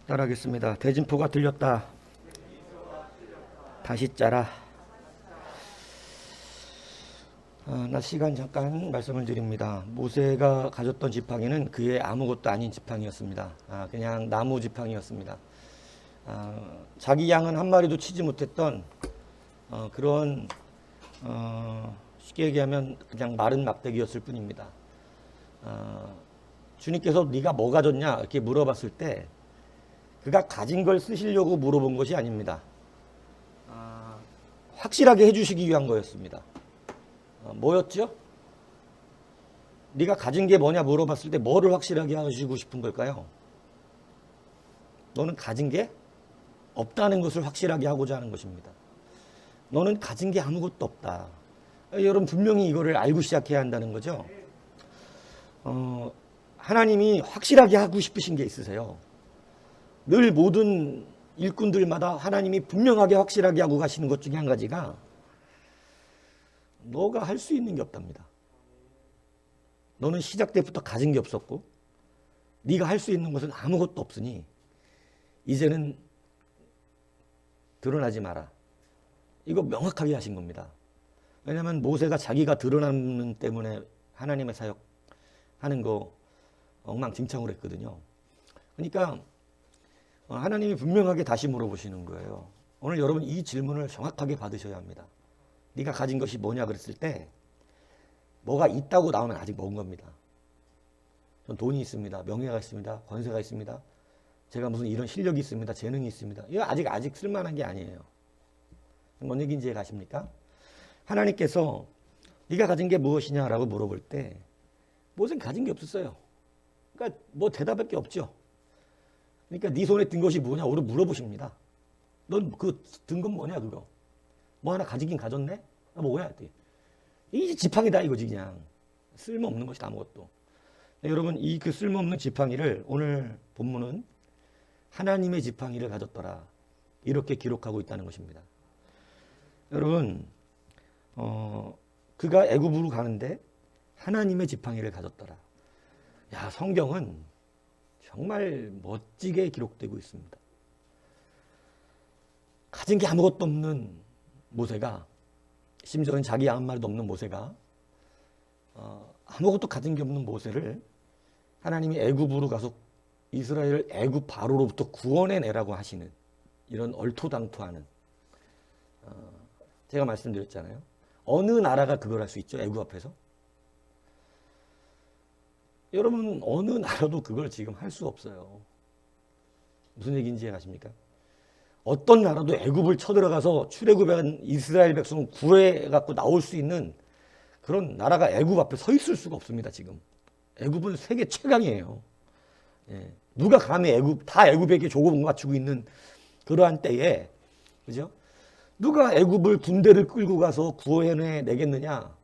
따라하겠습니다. 대진포가 들렸다. 다시 짜라. 나 시간 잠깐 말씀을 드립니다. 모세가 가졌던 지팡이는 그의 아무것도 아닌 지팡이였습니다. 그냥 나무 지팡이였습니다. 자기 양은 한 마리도 치지 못했던 그런 쉽게 얘기하면 그냥 마른 막대기였을 뿐입니다. 주님께서 네가 뭐 가졌냐 이렇게 물어봤을 때 그가 가진 걸 쓰시려고 물어본 것이 아닙니다. 확실하게 해주시기 위한 거였습니다. 뭐였죠? 네가 가진 게 뭐냐 물어봤을 때 뭐를 확실하게 하시고 싶은 걸까요? 너는 가진 게 없다는 것을 확실하게 하고자 하는 것입니다. 너는 가진 게 아무것도 없다. 여러분 분명히 이거를 알고 시작해야 한다는 거죠. 하나님이 확실하게 하고 싶으신 게 있으세요. 늘 모든 일꾼들마다 하나님이 분명하게 확실하게 하고 가시는 것 중에 한 가지가 너가 할 수 있는 게 없답니다. 너는 시작 때부터 가진 게 없었고 네가 할 수 있는 것은 아무것도 없으니 이제는 드러나지 마라. 이거 명확하게 하신 겁니다. 왜냐하면 모세가 자기가 드러나는 때문에 하나님의 사역하는 거 엉망진창으로 했거든요. 그러니까 하나님이 분명하게 다시 물어보시는 거예요. 오늘 여러분 이 질문을 정확하게 받으셔야 합니다. 네가 가진 것이 뭐냐 그랬을 때 뭐가 있다고 나오면 아직 먹은 겁니다. 전 돈이 있습니다. 명예가 있습니다. 권세가 있습니다. 제가 무슨 이런 실력이 있습니다. 재능이 있습니다. 이거 아직 쓸만한 게 아니에요. 뭔 얘기인지 이해 가십니까? 하나님께서 네가 가진 게 무엇이냐라고 물어볼 때 모세는 가진 게 없었어요. 그러니까 뭐 대답할 게 없죠. 그러니까 네 손에 든 것이 뭐냐 오늘 물어보십니다. 넌 그 든 건 뭐냐 그거. 뭐 하나 가지긴 가졌네? 뭐야? 이 지팡이다 이거지 그냥. 쓸모없는 것이다 아무것도. 네, 여러분 이 그 쓸모없는 지팡이를 오늘 본문은 하나님의 지팡이를 가졌더라. 이렇게 기록하고 있다는 것입니다. 여러분 그가 애굽으로 가는데 하나님의 지팡이를 가졌더라. 야 성경은 정말 멋지게 기록되고 있습니다. 가진 게 아무것도 없는 모세가 심지어는 자기 양 한 마리도 없는 모세가 아무것도 가진 게 없는 모세를 하나님이 애굽으로 가서 이스라엘을 애굽 바로로부터 구원해내라고 하시는 이런 얼토당토하는 제가 말씀드렸잖아요. 어느 나라가 그걸 할 수 있죠? 애굽 앞에서? 여러분 어느 나라도 그걸 지금 할 수 없어요. 무슨 얘기인지 이해가십니까? 어떤 나라도 애굽을 쳐들어가서 출애굽한 이스라엘 백성을 구해갖고 나올 수 있는 그런 나라가 애굽 앞에 서 있을 수가 없습니다. 지금 애굽은 세계 최강이에요. 예. 누가 감히 애굽에게 조공 맞추고 있는 그러한 때에 그죠? 누가 애굽을 군대를 끌고 가서 구해내겠느냐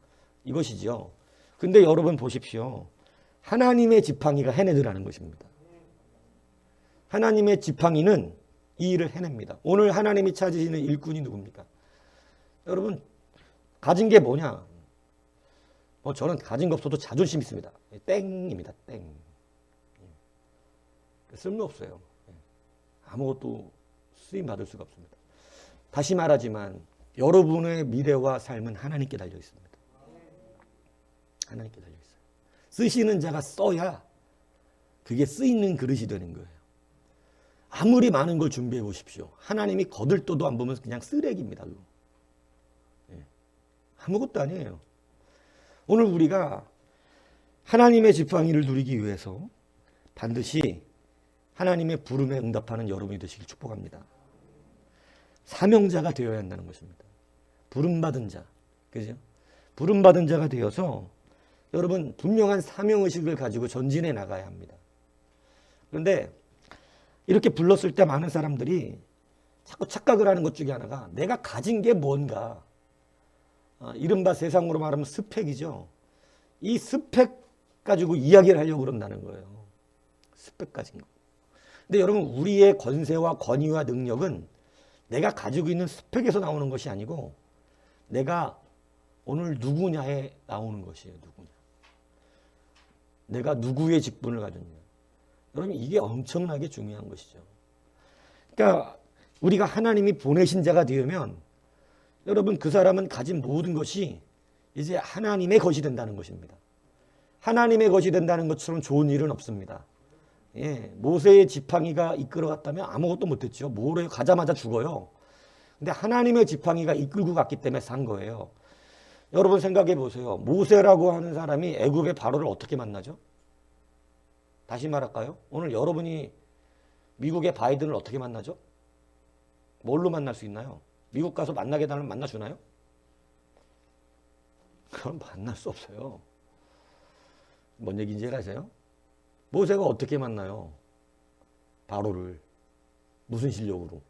이것이죠. 근데 여러분 보십시오. 하나님의 지팡이가 해내더라는 것입니다. 하나님의 지팡이는 이 일을 해냅니다. 오늘 하나님이 찾으시는 일꾼이 누굽니까? 여러분 가진 게 뭐냐? 저는 가진 거 없어도 자존심 있습니다. 땡입니다. 땡. 쓸모없어요. 아무것도 쓰임 받을 수가 없습니다. 다시 말하지만 여러분의 미래와 삶은 하나님께 달려 있습니다. 하나님께 달려 있어요. 쓰시는 자가 써야 그게 쓰이는 그릇이 되는 거예요. 아무리 많은 걸 준비해 보십시오. 하나님이 거들떠도 안 보면 그냥 쓰레기입니다. 아무것도 아니에요. 오늘 우리가 하나님의 지팡이를 누리기 위해서 반드시 하나님의 부름에 응답하는 여러분이 되시길 축복합니다. 사명자가 되어야 한다는 것입니다. 부름받은 자. 그죠? 부름받은 자가 되어서 여러분 분명한 사명의식을 가지고 전진해 나가야 합니다. 그런데 이렇게 불렀을 때 많은 사람들이 자꾸 착각을 하는 것 중에 하나가 내가 가진 게 뭔가 이른바 세상으로 말하면 스펙이죠. 이 스펙 가지고 이야기를 하려고 그런다는 거예요. 스펙 가진 거. 근데 여러분 우리의 권세와 권위와 능력은 내가 가지고 있는 스펙에서 나오는 것이 아니고 내가 오늘 누구냐에 나오는 것이에요. 누구냐. 내가 누구의 직분을 가졌냐. 여러분 이게 엄청나게 중요한 것이죠. 그러니까 우리가 하나님이 보내신 자가 되면 여러분 그 사람은 가진 모든 것이 이제 하나님의 것이 된다는 것입니다. 하나님의 것이 된다는 것처럼 좋은 일은 없습니다. 예, 모세의 지팡이가 이끌어갔다면 아무것도 못했죠. 모래 가자마자 죽어요. 근데 하나님의 지팡이가 이끌고 갔기 때문에 산 거예요. 여러분 생각해 보세요. 모세라고 하는 사람이 애굽의 바로를 어떻게 만나죠? 다시 말할까요? 오늘 여러분이 미국의 바이든을 어떻게 만나죠? 뭘로 만날 수 있나요? 미국 가서 만나게 달라면 만나주나요? 그럼 만날 수 없어요. 뭔 얘기인지 아세요? 모세가 어떻게 만나요? 바로를. 무슨 실력으로?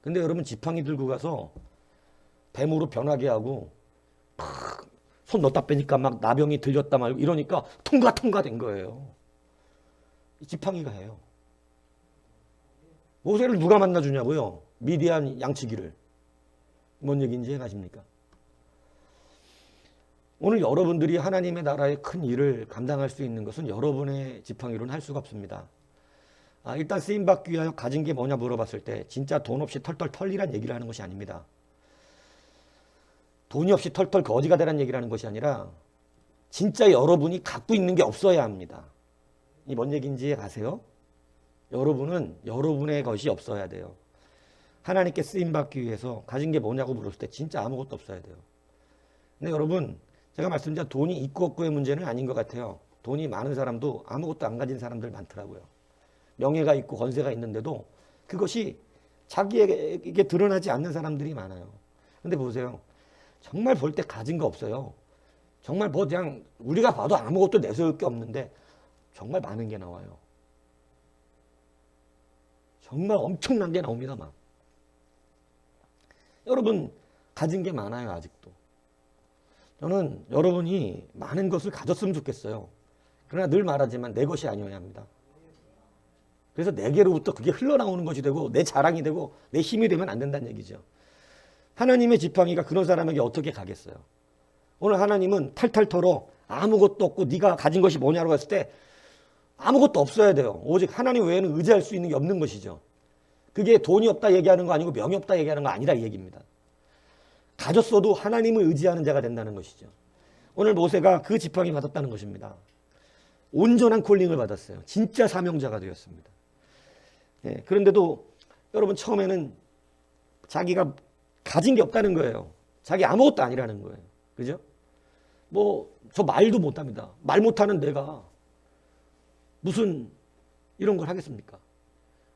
근데 여러분 지팡이 들고 가서 뱀으로 변하게 하고 손 넣었다 빼니까 막 나병이 들렸다 말고 이러니까 통과된 거예요. 지팡이가 해요. 모세를 누가 만나주냐고요? 미디안 양치기를. 뭔 얘기인지 아십니까? 오늘 여러분들이 하나님의 나라의 큰 일을 감당할 수 있는 것은 여러분의 지팡이로는 할 수가 없습니다. 일단 쓰임받기 위하여 가진 게 뭐냐 물어봤을 때 진짜 돈 없이 털털 털리란 얘기를 하는 것이 아닙니다. 돈이 없이 털털 거지가 되란 얘기를 하는 것이 아니라 진짜 여러분이 갖고 있는 게 없어야 합니다. 이 뭔 얘기인지 아세요? 여러분은 여러분의 것이 없어야 돼요. 하나님께 쓰임받기 위해서 가진 게 뭐냐고 물었을 때 진짜 아무것도 없어야 돼요. 근데 여러분 제가 말씀드린 돈이 있고 없고의 문제는 아닌 것 같아요. 돈이 많은 사람도 아무것도 안 가진 사람들 많더라고요. 명예가 있고 권세가 있는데도 그것이 자기에게 드러나지 않는 사람들이 많아요. 근데 보세요. 정말 볼 때 가진 거 없어요. 정말 뭐 그냥 우리가 봐도 아무것도 내세울 게 없는데 정말 많은 게 나와요. 정말 엄청난 게 나옵니다. 막. 여러분 가진 게 많아요. 아직도. 저는 여러분이 많은 것을 가졌으면 좋겠어요. 그러나 늘 말하지만 내 것이 아니어야 합니다. 그래서 내게로부터 그게 흘러나오는 것이 되고 내 자랑이 되고 내 힘이 되면 안 된다는 얘기죠. 하나님의 지팡이가 그런 사람에게 어떻게 가겠어요? 오늘 하나님은 탈탈 털어 아무것도 없고 네가 가진 것이 뭐냐고 했을 때 아무것도 없어야 돼요. 오직 하나님 외에는 의지할 수 있는 게 없는 것이죠. 그게 돈이 없다 얘기하는 거 아니고 명이 없다 얘기하는 거 아니라 이 얘기입니다. 가졌어도 하나님을 의지하는 자가 된다는 것이죠. 오늘 모세가 그 지팡이 받았다는 것입니다. 온전한 콜링을 받았어요. 진짜 사명자가 되었습니다. 예, 그런데도 여러분 처음에는 자기가 가진 게 없다는 거예요. 자기 아무것도 아니라는 거예요. 그죠? 뭐 저 말도 못합니다. 말 못하는 내가 무슨 이런 걸 하겠습니까?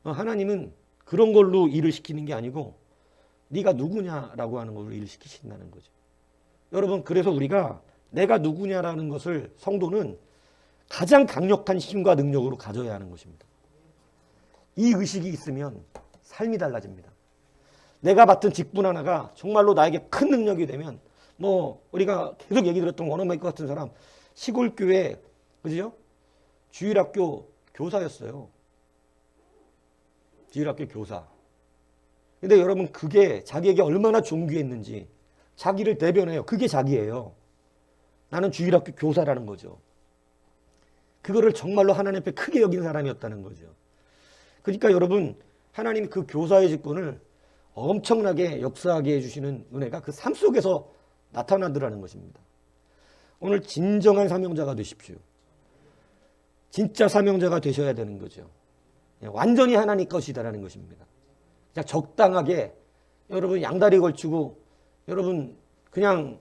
하나님은 그런 걸로 일을 시키는 게 아니고 네가 누구냐라고 하는 걸로 일을 시키신다는 거죠. 여러분 그래서 우리가 내가 누구냐라는 것을 성도는 가장 강력한 힘과 능력으로 가져야 하는 것입니다. 이 의식이 있으면 삶이 달라집니다. 내가 맡은 직분 하나가 정말로 나에게 큰 능력이 되면 뭐 우리가 계속 얘기 들었던 원어메이커 같은 사람 시골 교회 그죠? 주일학교 교사였어요. 주일학교 교사. 근데 여러분 그게 자기에게 얼마나 존귀했는지 자기를 대변해요. 그게 자기예요. 나는 주일학교 교사라는 거죠. 그거를 정말로 하나님 앞에 크게 여긴 사람이었다는 거죠. 그러니까 여러분 하나님이 그 교사의 직분을 엄청나게 역사하게 해주시는 은혜가 그 삶 속에서 나타나더라는 것입니다. 오늘 진정한 사명자가 되십시오. 진짜 사명자가 되셔야 되는 거죠. 완전히 하나님 것이다라는 것입니다. 그냥 적당하게 여러분 양다리 걸치고 여러분 그냥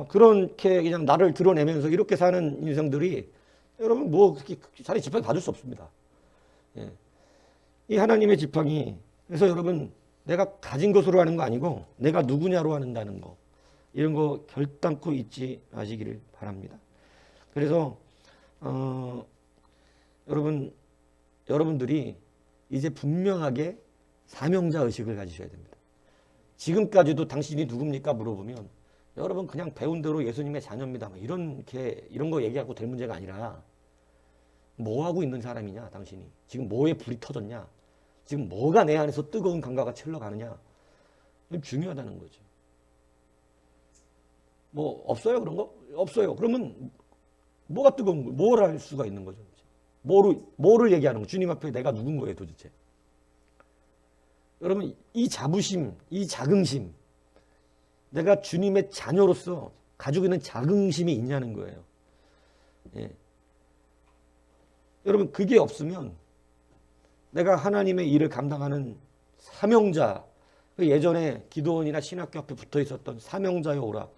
그렇게 그냥 나를 드러내면서 이렇게 사는 인생들이 여러분 뭐 그렇게 자리 지팡이 받을 수 없습니다. 예. 이 하나님의 지팡이 그래서 여러분 내가 가진 것으로 하는 거 아니고 내가 누구냐로 한다는 거 이런 거 결단코 잊지 마시기를 바랍니다. 그래서 여러분들이 이제 분명하게 사명자 의식을 가지셔야 됩니다. 지금까지도 당신이 누굽니까 물어보면 여러분 그냥 배운 대로 예수님의 자녀입니다. 이런 거 얘기하고 될 문제가 아니라 뭐 하고 있는 사람이냐 당신이 지금 뭐에 불이 터졌냐 지금 뭐가 내 안에서 뜨거운 감각가 흘러가느냐 중요하다는 거죠. 뭐 없어요 그런 거? 없어요. 그러면 뭐가 뜨거운 거? 뭘 할 수가 있는 거죠? 뭐를 얘기하는 거? 주님 앞에 내가 누군 거예요 도대체? 여러분 이 자부심, 이 자긍심, 내가 주님의 자녀로서 가지고 있는 자긍심이 있냐는 거예요. 예. 여러분 그게 없으면 내가 하나님의 일을 감당하는 사명자, 예전에 기도원이나 신학교 앞에 붙어 있었던 사명자여 오라.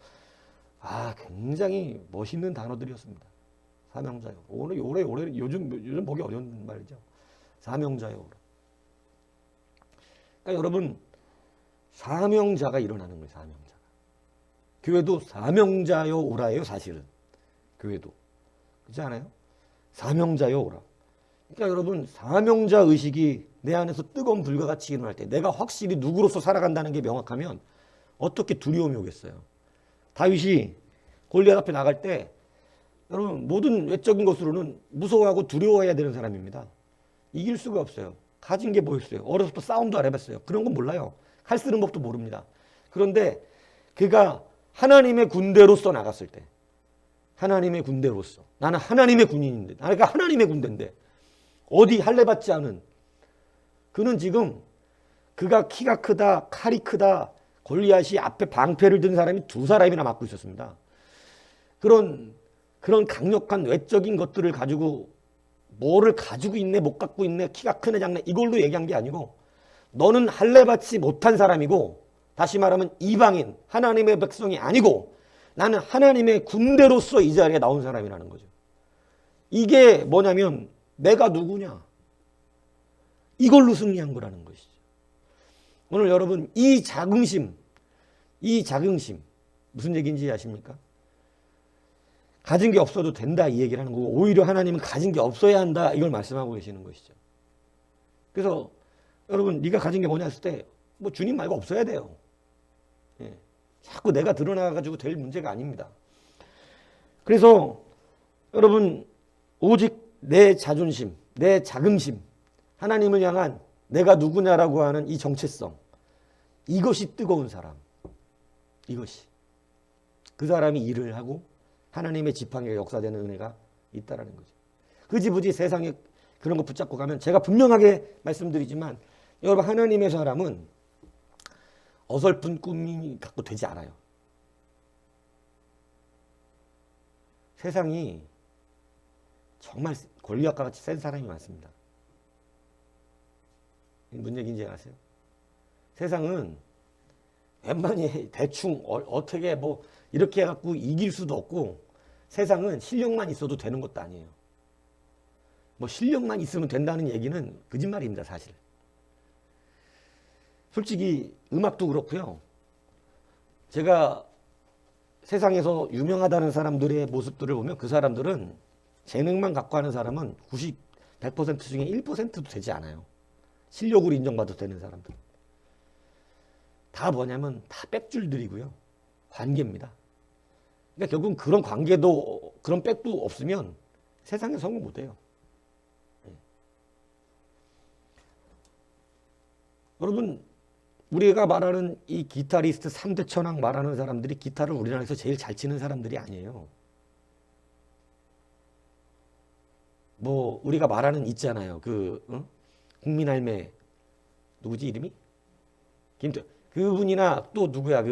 굉장히 멋있는 단어들이었습니다. 사명자여. 오래 요즘 보기 어려운 말이죠. 사명자여 오라. 그러니까 여러분 사명자가 일어나는 거예요. 사명자가. 교회도 사명자여 오라예요. 사실은 교회도 그렇지 않아요? 사명자여 오라. 그러니까 여러분 사명자 의식이 내 안에서 뜨거운 불과 같이 일어날 때 내가 확실히 누구로서 살아간다는 게 명확하면 어떻게 두려움이 오겠어요. 다윗이 골리앗 앞에 나갈 때 여러분 모든 외적인 것으로는 무서워하고 두려워해야 되는 사람입니다. 이길 수가 없어요. 가진 게 뭐였어요? 어려서부터 싸움도 안 해봤어요. 그런 건 몰라요. 칼 쓰는 법도 모릅니다. 그런데 그가 하나님의 군대로서 나갔을 때 하나님의 군대로서 나는 하나님의 군인인데 그러니까 하나님의 군대인데 어디 할례 받지 않은 그는 지금 그가 키가 크다 칼이 크다 골리앗이 앞에 방패를 든 사람이 두 사람이나 맞고 있었습니다. 그런 강력한 외적인 것들을 가지고 뭐를 가지고 있네 못 갖고 있네 키가 크네 작네 이걸로 얘기한 게 아니고 너는 할례 받지 못한 사람이고 다시 말하면 이방인 하나님의 백성이 아니고 나는 하나님의 군대로서 이 자리에 나온 사람이라는 거죠. 이게 뭐냐면 내가 누구냐 이걸로 승리한 거라는 것이죠. 오늘 여러분 이 자긍심 무슨 얘기인지 아십니까? 가진 게 없어도 된다 이 얘기를 하는 거고 오히려 하나님은 가진 게 없어야 한다 이걸 말씀하고 계시는 것이죠. 그래서 여러분 네가 가진 게 뭐냐 했을 때 뭐 주님 말고 없어야 돼요. 예. 자꾸 내가 드러나가지고 될 문제가 아닙니다. 그래서 여러분 오직 내 자존심, 내 자긍심, 하나님을 향한 내가 누구냐라고 하는 이 정체성 이것이 뜨거운 사람 이것이 그 사람이 일을 하고 하나님의 지팡이가 역사되는 은혜가 있다라는 거죠. 흐지부지 세상에 그런 거 붙잡고 가면 제가 분명하게 말씀드리지만 여러분 하나님의 사람은 어설픈 꿈이 갖고 되지 않아요. 세상이 정말 골리앗과 같이 센 사람이 많습니다. 무슨 얘기인지 아세요? 세상은 웬만히 대충 어떻게 뭐 이렇게 해갖고 이길 수도 없고 세상은 실력만 있어도 되는 것도 아니에요. 뭐 실력만 있으면 된다는 얘기는 거짓말입니다. 사실. 솔직히 음악도 그렇고요. 제가 세상에서 유명하다는 사람들의 모습들을 보면 그 사람들은 재능만 갖고 하는 사람은 100% 중에 1%도 되지 않아요. 실력으로 인정받아도 되는 사람들. 다 뭐냐면 다 빽줄들이고요. 관계입니다. 그러니까 결국은 그런 관계도 그런 빽도 없으면 세상에 성공 못해요. 네. 여러분 우리가 말하는 이 기타리스트 3대 천왕 말하는 사람들이 기타를 우리나라에서 제일 잘 치는 사람들이 아니에요. 뭐 우리가 말하는 있잖아요. 국민할매 누구지 이름이? 그분이나 또 누구야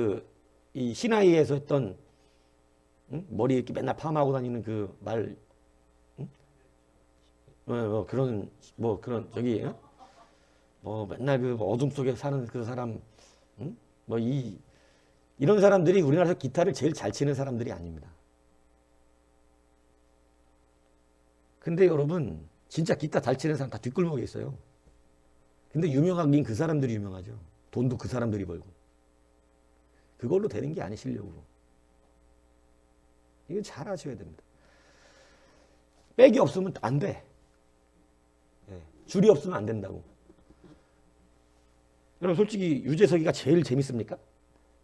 이 시나이에서 했던 머리 이렇게 맨날 파마하고 다니는 그 말 그런 저기 맨날 그 어둠 속에 사는 그 사람 이런 사람들이 우리나라에서 기타를 제일 잘 치는 사람들이 아닙니다. 근데 여러분 진짜 기타 잘 치는 사람 다 뒷골목에 있어요. 근데 유명하긴 그 사람들이 유명하죠. 돈도 그 사람들이 벌고. 그걸로 되는 게 아니 실력으로. 이거 잘 아셔야 됩니다. 백이 없으면 안 돼. 네. 줄이 없으면 안 된다고. 여러분 솔직히 유재석이가 제일 재밌습니까?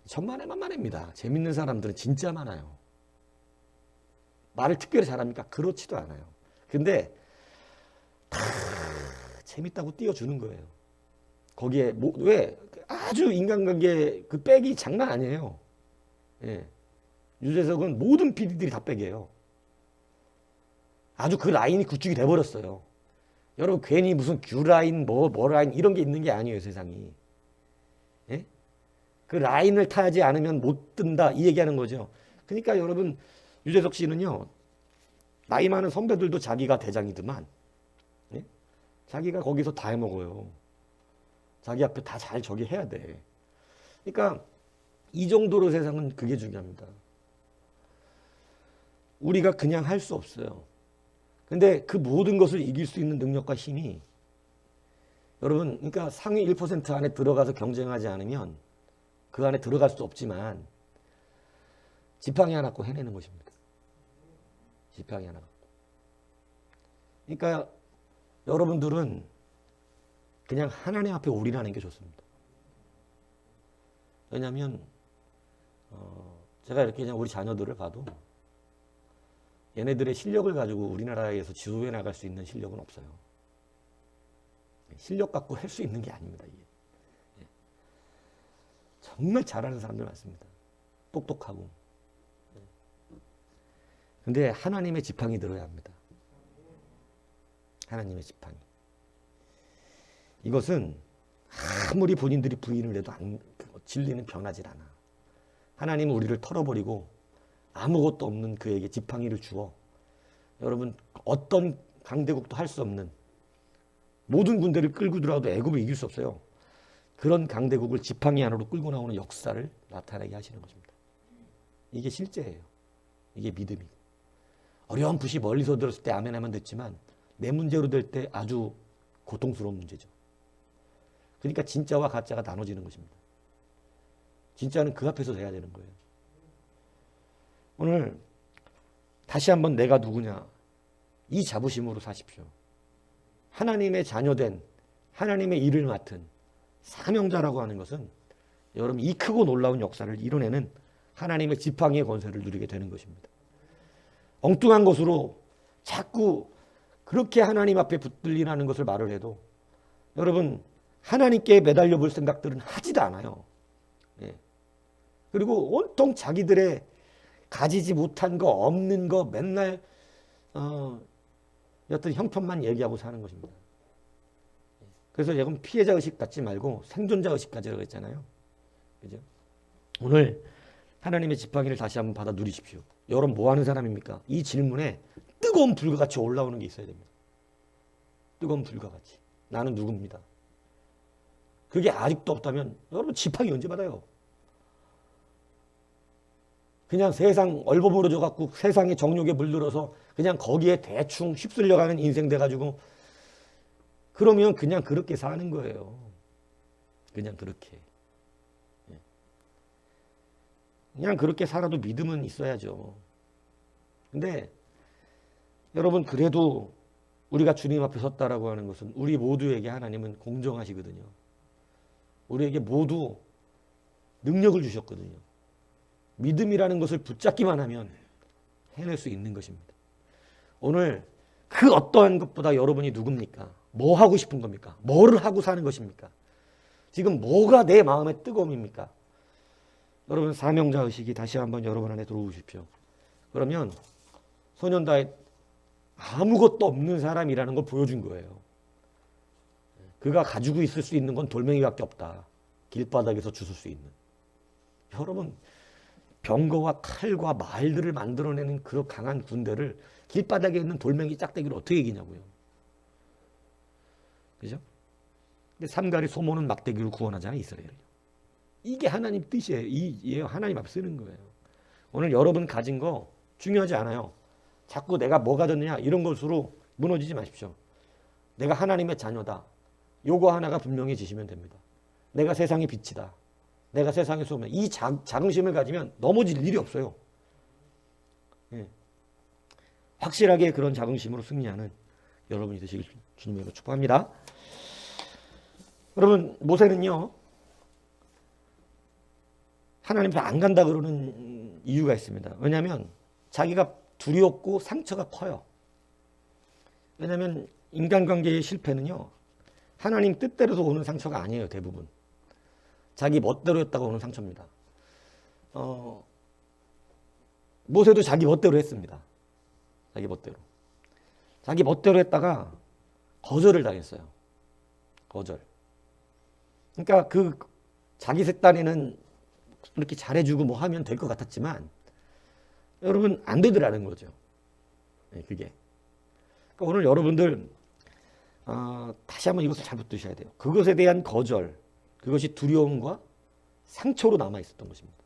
천만에 만만합니다. 재밌는 사람들은 진짜 많아요. 말을 특별히 잘합니까? 그렇지도 않아요. 근데 다 재밌다고 띄워주는 거예요. 거기에 왜 아주 인간관계 그 백이 장난 아니에요. 예. 유재석은 모든 PD들이 다 백이에요. 아주 그 라인이 구축이 돼버렸어요. 여러분 괜히 무슨 규라인 뭐 라인 이런 게 있는 게 아니에요 세상이. 그 라인을 타지 않으면 못 뜬다 이 얘기하는 거죠. 그러니까 여러분 유재석 씨는요. 나이 많은 선배들도 자기가 대장이더만 예? 자기가 거기서 다 해먹어요. 자기 앞에 다 잘 저기 해야 돼. 그러니까 이 정도로 세상은 그게 중요합니다. 우리가 그냥 할 수 없어요. 근데 그 모든 것을 이길 수 있는 능력과 힘이 여러분 그러니까 상위 1% 안에 들어가서 경쟁하지 않으면 그 안에 들어갈 수 없지만 지팡이 하나 갖고 해내는 것입니다. 지팡이 하나 갖고. 그러니까 여러분들은 그냥 하나님 앞에 올인하는 게 좋습니다. 왜냐하면 제가 이렇게 그냥 우리 자녀들을 봐도 얘네들의 실력을 가지고 우리나라에서 지도해 나갈 수 있는 실력은 없어요. 실력 갖고 할 수 있는 게 아닙니다. 이게. 정말 잘하는 사람들 많습니다. 똑똑하고. 근데 하나님의 지팡이 들어야 합니다. 하나님의 지팡이. 이것은 아무리 본인들이 부인을 해도 진리는 변하질 않아. 하나님은 우리를 털어버리고 아무것도 없는 그에게 지팡이를 주어 여러분 어떤 강대국도 할 수 없는 모든 군대를 끌고 들어와도 애굽을 이길 수 없어요. 그런 강대국을 지팡이 안으로 끌고 나오는 역사를 나타내게 하시는 것입니다. 이게 실제예요. 이게 믿음이고. 어려운 붓이 멀리서 들었을 때 아멘 하면 됐지만 내 문제로 될 때 아주 고통스러운 문제죠. 그러니까 진짜와 가짜가 나눠지는 것입니다. 진짜는 그 앞에서 돼야 되는 거예요. 오늘 다시 한번 내가 누구냐 이 자부심으로 사십시오. 하나님의 자녀된 하나님의 일을 맡은 사명자라고 하는 것은 여러분 이 크고 놀라운 역사를 이뤄내는 하나님의 지팡이의 권세를 누리게 되는 것입니다. 엉뚱한 것으로 자꾸 그렇게 하나님 앞에 붙들리라는 것을 말을 해도 여러분 하나님께 매달려 볼 생각들은 하지도 않아요. 예. 그리고 온통 자기들의 가지지 못한 거 없는 거 맨날 어떤 형편만 얘기하고 사는 것입니다. 그래서 여러분 피해자 의식 갖지 말고 생존자 의식 가지라고 했잖아요. 그죠? 오늘 하나님의 지팡이를 다시 한번 받아 누리십시오. 여러분 뭐 하는 사람입니까? 이 질문에 뜨거운 불과 같이 올라오는 게 있어야 됩니다. 뜨거운 불과 같이. 나는 누굽니다. 그게 아직도 없다면 여러분 지팡이 언제 받아요? 그냥 세상 얼버무려져 갖고 세상의 정욕에 물들어서 그냥 거기에 대충 휩쓸려가는 인생 돼가지고 그러면 그냥 그렇게 사는 거예요. 그냥 그렇게. 그냥 그렇게 살아도 믿음은 있어야죠. 근데 여러분 그래도 우리가 주님 앞에 섰다라고 하는 것은 우리 모두에게 하나님은 공정하시거든요. 우리에게 모두 능력을 주셨거든요. 믿음이라는 것을 붙잡기만 하면 해낼 수 있는 것입니다. 오늘 그 어떠한 것보다 여러분이 누굽니까? 뭐 하고 싶은 겁니까? 뭐를 하고 사는 것입니까? 지금 뭐가 내 마음의 뜨거움입니까? 여러분 사명자 의식이 다시 한번 여러분 안에 들어오십시오. 그러면 소년다의 아무것도 없는 사람이라는 걸 보여준 거예요. 그가 가지고 있을 수 있는 건 돌멩이밖에 없다. 길바닥에서 주술 수 있는. 여러분 병거와 칼과 말들을 만들어내는 그 강한 군대를 길바닥에 있는 돌멩이 짝대기를 어떻게 이기냐고요. 그죠? 근데 삼가리 소모는 막대기로 구원하잖아요, 이스라엘을. 이게 하나님 뜻이에요. 이 하나님 앞에 쓰는 거예요. 오늘 여러분 가진 거 중요하지 않아요. 자꾸 내가 뭐 가졌느냐 이런 것으로 무너지지 마십시오. 내가 하나님의 자녀다. 요거 하나가 분명해지시면 됩니다. 내가 세상의 빛이다. 내가 세상의 소금이다. 이 자긍심을 가지면 넘어질 일이 없어요. 예. 확실하게 그런 자긍심으로 승리하는 여러분이 되시길 주님으로 축복합니다. 여러분 모세는요. 하나님 앞에 안 간다 그러는 이유가 있습니다. 왜냐하면 자기가 두렵고 상처가 커요. 왜냐하면 인간관계의 실패는요. 하나님 뜻대로서 오는 상처가 아니에요. 대부분. 자기 멋대로 했다가 오는 상처입니다. 모세도 자기 멋대로 했습니다. 자기 멋대로. 자기 멋대로 했다가 거절을 당했어요. 거절. 그러니까 그 자기 색단에는 이렇게 잘해주고 뭐 하면 될 것 같았지만 여러분 안 되더라는 거죠. 그게. 그러니까 오늘 여러분들 다시 한번 이것을 잘 붙드셔야 돼요. 그것에 대한 거절, 그것이 두려움과 상처로 남아 있었던 것입니다.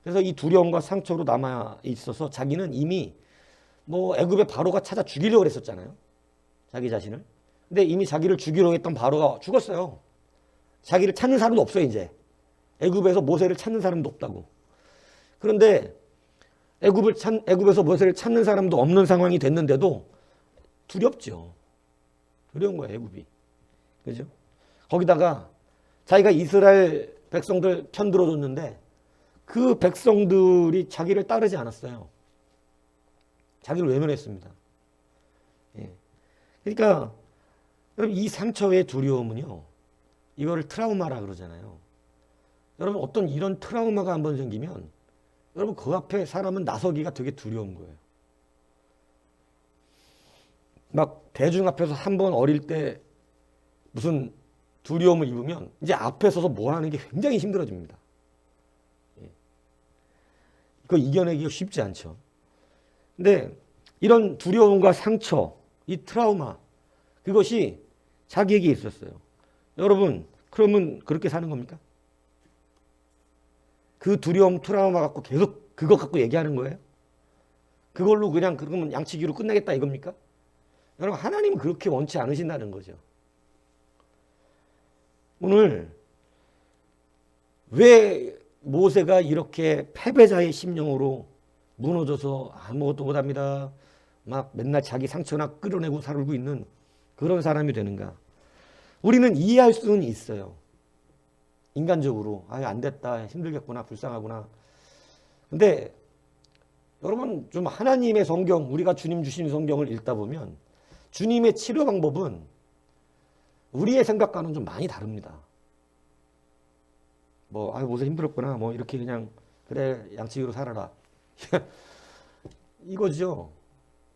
그래서 이 두려움과 상처로 남아 있어서 자기는 이미 뭐 애굽의 바로가 찾아 죽이려고 했었잖아요. 자기 자신을. 근데 이미 자기를 죽이려고 했던 바로가 죽었어요. 자기를 찾는 사람도 없어요, 이제. 애굽에서 모세를 찾는 사람도 없다고. 그런데 애굽에서 모세를 찾는 사람도 없는 상황이 됐는데도 두렵죠. 두려운 거예요, 애굽이. 그죠? 거기다가 자기가 이스라엘 백성들 편 들어줬는데 그 백성들이 자기를 따르지 않았어요. 자기를 외면했습니다. 예. 그러니까 이 상처의 두려움은요, 이거를 트라우마라 그러잖아요. 여러분 어떤 이런 트라우마가 한번 생기면 여러분 그 앞에 사람은 나서기가 되게 두려운 거예요. 막 대중 앞에서 한번 어릴 때 무슨 두려움을 입으면 이제 앞에 서서 뭐 하는 게 굉장히 힘들어집니다. 예. 이거 이겨내기가 쉽지 않죠. 근데 이런 두려움과 상처, 이 트라우마, 그것이 자기에게 있었어요. 여러분, 그러면 그렇게 사는 겁니까? 그 두려움, 트라우마 갖고 계속 그거 갖고 얘기하는 거예요? 그걸로 그냥 그러면 양치기로 끝내겠다 이겁니까? 여러분, 하나님은 그렇게 원치 않으신다는 거죠. 오늘 왜 모세가 이렇게 패배자의 심령으로 무너져서 아무것도 못합니다, 막 맨날 자기 상처나 끌어내고 살고 있는 그런 사람이 되는가? 우리는 이해할 수는 있어요. 인간적으로 안 됐다, 힘들겠구나, 불쌍하구나. 근데 여러분 좀 하나님의 성경, 우리가 주님 주신 성경을 읽다 보면 주님의 치료 방법은 우리의 생각과는 좀 많이 다릅니다. 뭐 모세 힘들었구나, 뭐 이렇게 그냥 그래 양치기로 살아라 이거죠.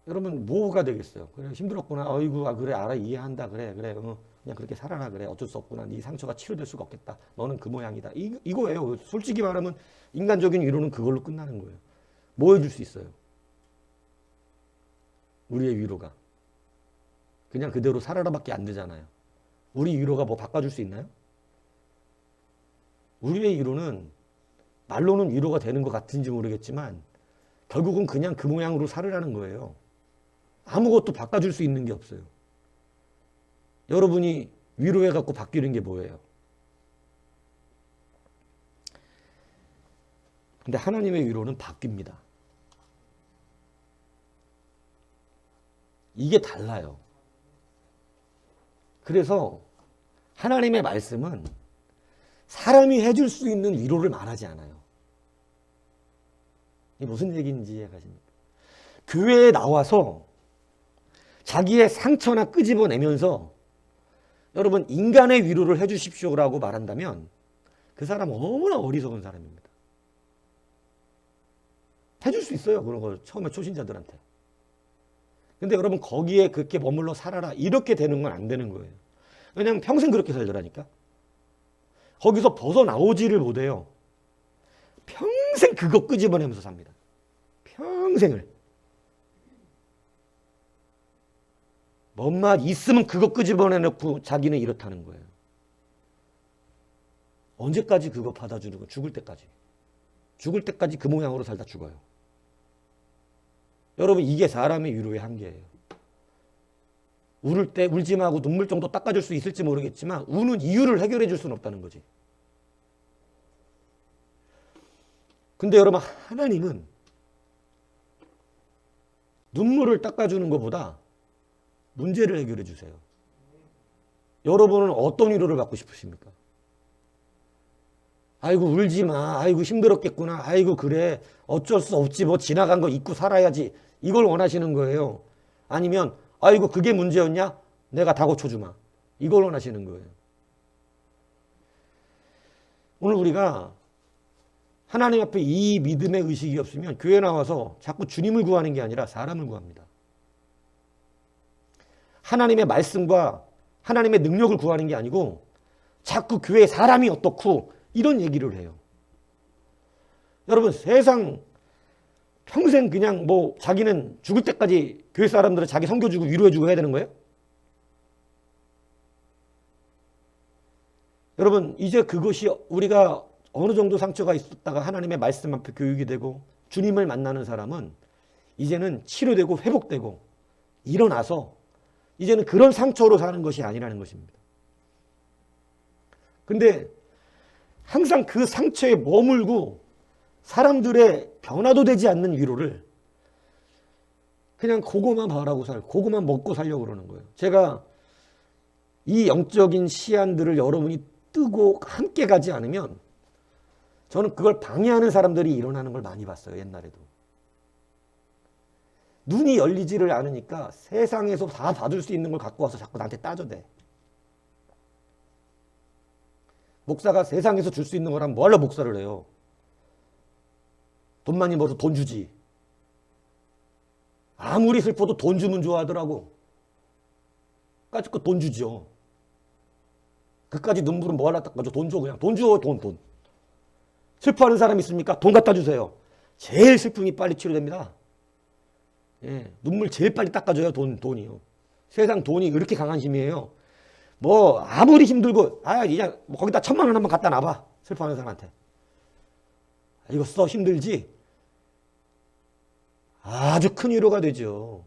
여러분 뭐가 되겠어요? 그래 힘들었구나, 어이구 그래 알아, 이해한다, 그래 그냥 그렇게 살아라, 그래 어쩔 수 없구나, 네 상처가 치료될 수가 없겠다, 너는 그 모양이다, 이거예요. 솔직히 말하면 인간적인 위로는 그걸로 끝나는 거예요. 뭐 해줄 수 있어요? 우리의 위로가 그냥 그대로 살아라밖에 안 되잖아요. 우리 위로가 뭐 바꿔줄 수 있나요? 우리의 위로는 말로는 위로가 되는 것 같은지 모르겠지만 결국은 그냥 그 모양으로 살으라는 거예요. 아무것도 바꿔줄 수 있는 게 없어요. 여러분이 위로해갖고 바뀌는 게 뭐예요? 근데 하나님의 위로는 바뀝니다. 이게 달라요. 그래서 하나님의 말씀은 사람이 해줄 수 있는 위로를 말하지 않아요. 이게 무슨 얘기인지 이해가십니까? 교회에 나와서 자기의 상처나 끄집어내면서 여러분 인간의 위로를 해주십시오라고 말한다면 그 사람은 너무나 어리석은 사람입니다. 해줄 수 있어요, 그런 걸 처음에 초신자들한테. 근데 여러분 거기에 그렇게 머물러 살아라 이렇게 되는 건 안 되는 거예요. 왜냐하면 평생 그렇게 살더라니까. 거기서 벗어나오지를 못해요. 평생 그거 끄집어내면서 삽니다. 평생을. 뭔 있으면 그거 끄집어내놓고 자기는 이렇다는 거예요. 언제까지 그거 받아주는 거예요? 죽을 때까지. 죽을 때까지 그 모양으로 살다 죽어요. 여러분 이게 사람의 위로의 한계예요. 울을 때 울지 마고 눈물 정도 닦아줄 수 있을지 모르겠지만 우는 이유를 해결해 줄 수는 없다는 거지. 근데 여러분 하나님은 눈물을 닦아주는 것보다 문제를 해결해 주세요. 여러분은 어떤 위로를 받고 싶으십니까? 아이고 울지 마, 아이고 힘들었겠구나, 아이고 그래 어쩔 수 없지, 뭐 지나간 거 잊고 살아야지, 이걸 원하시는 거예요? 아니면 아이고 그게 문제였냐? 내가 다 고쳐주마, 이걸 원하시는 거예요? 오늘 우리가 하나님 앞에 이 믿음의 의식이 없으면 교회 나와서 자꾸 주님을 구하는 게 아니라 사람을 구합니다. 하나님의 말씀과 하나님의 능력을 구하는 게 아니고 자꾸 교회 사람이 어떻고 이런 얘기를 해요. 여러분 세상 평생 그냥 뭐 자기는 죽을 때까지 교회 사람들은 자기 섬겨주고 위로해주고 해야 되는 거예요? 여러분 이제 그것이 우리가 어느 정도 상처가 있었다가 하나님의 말씀 앞에 교육이 되고 주님을 만나는 사람은 이제는 치료되고 회복되고 일어나서 이제는 그런 상처로 사는 것이 아니라는 것입니다. 근데 항상 그 상처에 머물고 사람들의 변화도 되지 않는 위로를 그냥 그거만 바라고 살고 그거만 먹고 살려고 그러는 거예요. 제가 이 영적인 시안들을 여러분이 뜨고 함께 가지 않으면 저는 그걸 방해하는 사람들이 일어나는 걸 많이 봤어요. 옛날에도. 눈이 열리지를 않으니까 세상에서 다 받을 수 있는 걸 갖고 와서 자꾸 나한테 따져대. 목사가 세상에서 줄 수 있는 거라면 뭐하러 목사를 해요? 돈 많이 벌어서 돈 주지. 아무리 슬퍼도 돈 주면 좋아하더라고. 까짓거 돈 주죠. 그까지 눈물은 뭐하러 닦아줘? 돈 줘 그냥. 돈 줘 돈. 슬퍼하는 사람 있습니까? 돈 갖다 주세요. 제일 슬픔이 빨리 치료됩니다. 예, 눈물 제일 빨리 닦아줘요. 돈이요. 세상 돈이 그렇게 강한 힘이에요. 뭐 아무리 힘들고 그냥 뭐 거기다 1,000만 원 한번 갖다 놔봐. 슬퍼하는 사람한테. 이거 써 힘들지? 아주 큰 위로가 되죠.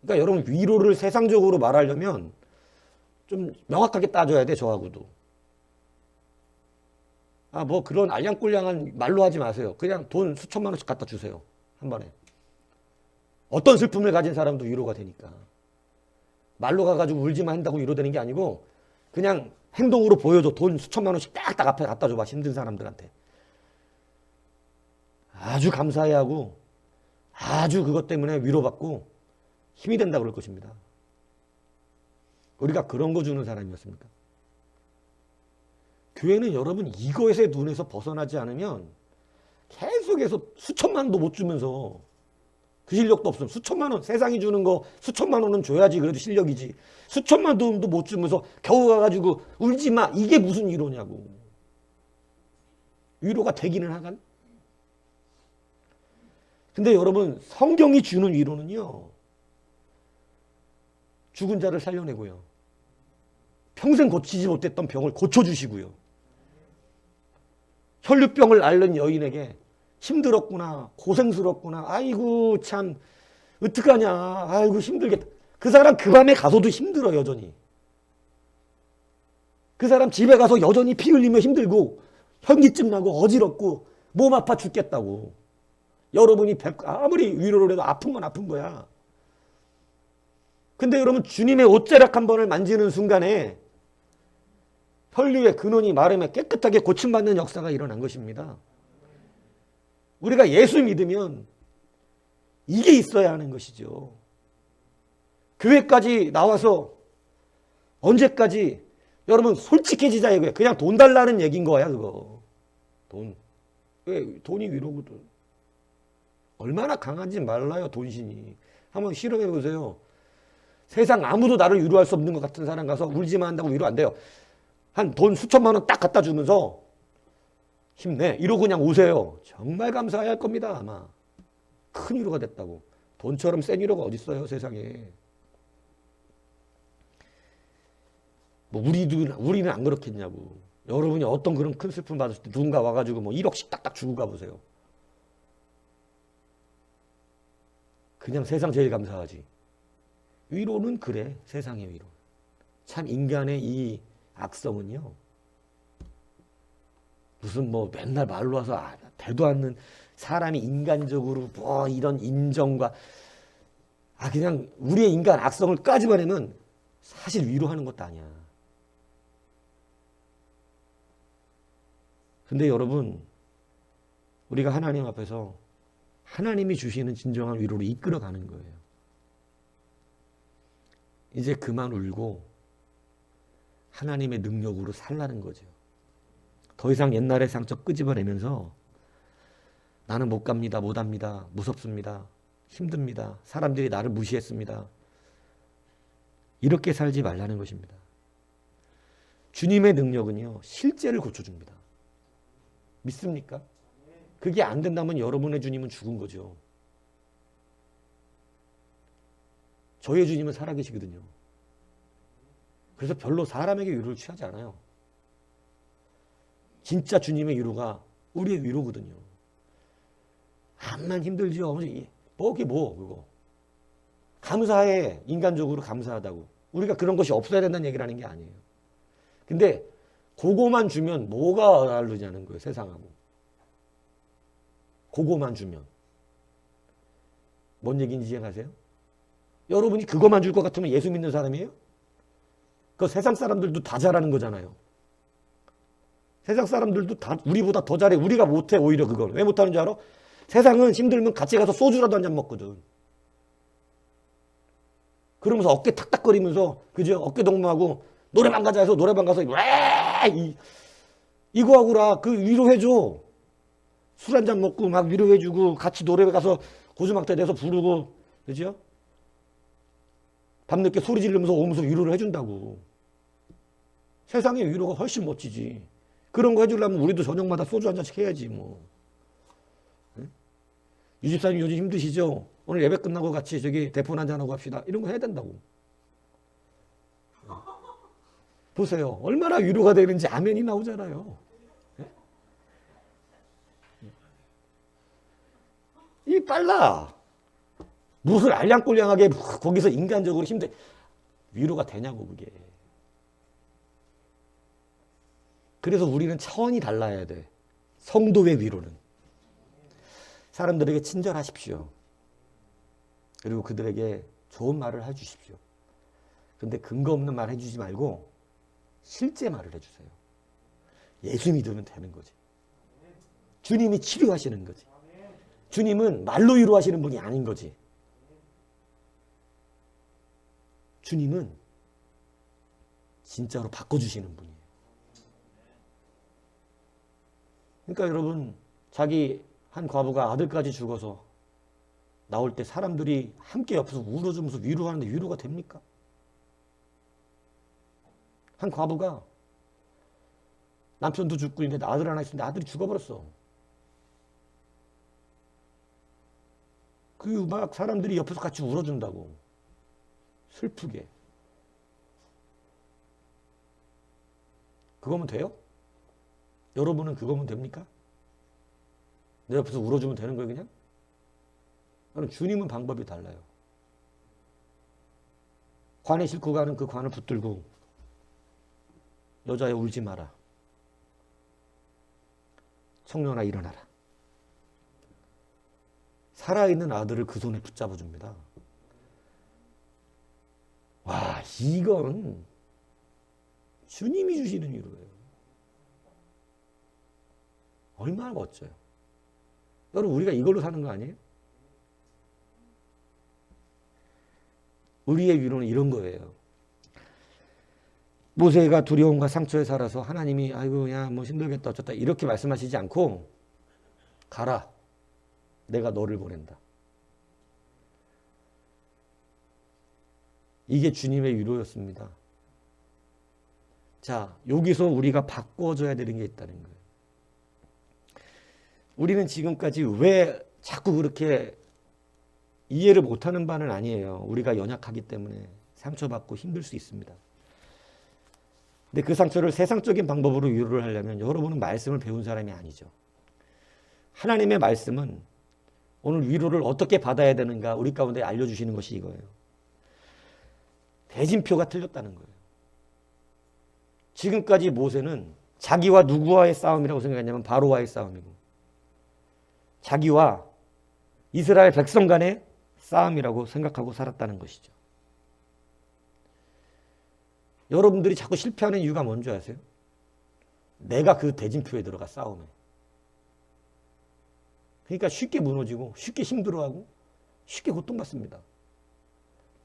그러니까 여러분 위로를 세상적으로 말하려면 좀 명확하게 따져야 돼. 저하고도. 뭐 그런 알량꼴량한 말로 하지 마세요. 그냥 돈 수천만 원씩 갖다 주세요. 한 번에. 어떤 슬픔을 가진 사람도 위로가 되니까. 말로 가가지고 울지만 한다고 위로되는 게 아니고 그냥 행동으로 보여줘. 돈 수천만 원씩 딱딱 앞에 갖다 줘봐. 힘든 사람들한테. 아주 감사해하고 아주 그것 때문에 위로받고 힘이 된다 그럴 것입니다. 우리가 그런 거 주는 사람이었습니까? 교회는 여러분 이거에서 눈에서 벗어나지 않으면 계속해서 수천만 원도 못 주면서 그 실력도 없으면 수천만 원 세상이 주는 거 수천만 원은 줘야지 그래도 실력이지 수천만 원도 못 주면서 겨우 가가지고 울지마 이게 무슨 위로냐고. 위로가 되기는 하간. 근데 여러분 성경이 주는 위로는요 죽은 자를 살려내고요 평생 고치지 못했던 병을 고쳐주시고요 혈류병을 앓는 여인에게 힘들었구나 고생스럽구나 아이고 참 어떡하냐 아이고 힘들겠다 그 사람 그 밤에 가서도 힘들어 여전히 그 사람 집에 가서 여전히 피 흘리며 힘들고 현기증 나고 어지럽고 몸 아파 죽겠다고 여러분이 아무리 위로를 해도 아픈 건 아픈 거야. 근데 여러분 주님의 옷자락 한 번을 만지는 순간에 혈류의 근원이 마름에 깨끗하게 고침받는 역사가 일어난 것입니다. 우리가 예수 믿으면 이게 있어야 하는 것이죠. 교회까지 나와서 언제까지 여러분 솔직해지자 이거야. 그냥 돈 달라는 얘기인 거야 그거. 돈. 왜 돈이 위로거든. 얼마나 강한지 말라요 돈신이. 한번 실험해 보세요. 세상 아무도 나를 위로할 수 없는 것 같은 사람 가서 울지만 한다고 위로 안 돼요. 한 돈 수천만 원 딱 갖다 주면서 힘내 이러고 그냥 오세요. 정말 감사해야 할 겁니다. 아마 큰 위로가 됐다고. 돈처럼 센 위로가 어디 있어요 세상에. 뭐 우리는 안 그렇겠냐고. 여러분이 어떤 그런 큰 슬픔 받았을 때 누군가 와가지고 뭐 1억씩 딱딱 주고 가보세요. 그냥 세상 제일 감사하지. 위로는 그래. 세상의 위로. 참 인간의 이 악성은요. 무슨 뭐 맨날 말로 와서 되도 않는 사람이 인간적으로 뭐 이런 인정과 그냥 우리의 인간 악성을 까집어내면 사실 위로하는 것도 아니야. 근데 여러분 우리가 하나님 앞에서 하나님이 주시는 진정한 위로로 이끌어가는 거예요. 이제 그만 울고 하나님의 능력으로 살라는 거죠. 더 이상 옛날의 상처 끄집어내면서 나는 못 갑니다. 못 합니다. 무섭습니다. 힘듭니다. 사람들이 나를 무시했습니다. 이렇게 살지 말라는 것입니다. 주님의 능력은요. 실제를 고쳐줍니다. 믿습니까? 그게 안 된다면 여러분의 주님은 죽은 거죠. 저의 주님은 살아계시거든요. 그래서 별로 사람에게 위로를 취하지 않아요. 진짜 주님의 위로가 우리의 위로거든요. 암만 힘들죠. 그게 그거. 감사해. 인간적으로 감사하다고. 우리가 그런 것이 없어야 된다는 얘기를 하는 게 아니에요. 근데 그거만 주면 뭐가 다르냐는 거예요. 세상하고. 그거만 주면. 뭔 얘기인지 이해가세요? 여러분이 그거만 줄 것 같으면 예수 믿는 사람이에요? 그 세상 사람들도 다 잘하는 거잖아요. 세상 사람들도 다 우리보다 더 잘해. 우리가 못해 오히려 그걸. 왜 못하는 줄 알아? 세상은 힘들면 같이 가서 소주라도 한 잔 먹거든. 그러면서 어깨 탁탁거리면서 그죠? 어깨 동무하고 노래방 가자 해서 노래방 가서 이거 하고라 그 위로해줘. 술 한 잔 먹고 막 위로해주고 같이 노래방 가서 고주막대 내서 부르고 그죠? 밤늦게 소리 지르면서 오면서 위로를 해준다고. 세상의 위로가 훨씬 멋지지. 그런 거 해주려면 우리도 저녁마다 소주 한 잔씩 해야지 뭐. 유집사님 요즘 힘드시죠? 오늘 예배 끝나고 같이 저기 대폰 한잔하고 합시다. 이런 거 해야 된다고. 보세요. 얼마나 위로가 되는지 아멘이 나오잖아요. 이 빨라. 무슨 알량꼴량하게 거기서 인간적으로 위로가 되냐고 그게. 그래서 우리는 차원이 달라야 돼. 성도의 위로는. 사람들에게 친절하십시오. 그리고 그들에게 좋은 말을 해주십시오. 근데 근거 없는 말 해주지 말고 실제 말을 해주세요. 예수 믿으면 되는 거지. 주님이 치료하시는 거지. 주님은 말로 위로하시는 분이 아닌 거지. 주님은 진짜로 바꿔주시는 분이에요. 그러니까 여러분, 자기 한 과부가 아들까지 죽어서 나올 때 사람들이 함께 옆에서 울어주면서 위로하는데 위로가 됩니까? 한 과부가 남편도 죽고 있는데 아들 하나 있었는데 아들이 죽어버렸어. 그 막 사람들이 옆에서 같이 울어준다고. 슬프게. 그거면 돼요? 여러분은 그거면 됩니까? 내 옆에서 울어주면 되는 거예요 그냥? 그럼 주님은 방법이 달라요. 관에 싣고 가는 그 관을 붙들고 여자야 울지 마라. 청년아 일어나라. 살아있는 아들을 그 손에 붙잡아 줍니다. 와, 이건 주님이 주시는 위로예요. 얼마나 멋져요. 여러분, 우리가 이걸로 사는 거 아니에요? 우리의 위로는 이런 거예요. 모세가 두려움과 상처에 살아서 하나님이 아이고 야 뭐 힘들겠다 어쩌다 이렇게 말씀하시지 않고 가라. 내가 너를 보낸다. 이게 주님의 위로였습니다. 자, 여기서 우리가 바꿔줘야 되는 게 있다는 거예요. 우리는 지금까지 왜 자꾸 그렇게 이해를 못하는 바는 아니에요. 우리가 연약하기 때문에 상처받고 힘들 수 있습니다. 근데 그 상처를 세상적인 방법으로 위로를 하려면 여러분은 말씀을 배운 사람이 아니죠. 하나님의 말씀은 오늘 위로를 어떻게 받아야 되는가 우리 가운데 알려주시는 것이 이거예요. 대진표가 틀렸다는 거예요. 지금까지 모세는 자기와 누구와의 싸움이라고 생각했냐면 바로와의 싸움이고 자기와 이스라엘 백성 간의 싸움이라고 생각하고 살았다는 것이죠. 여러분들이 자꾸 실패하는 이유가 뭔지 아세요? 내가 그 대진표에 들어가 싸움에. 그러니까 쉽게 무너지고 쉽게 힘들어하고 쉽게 고통받습니다.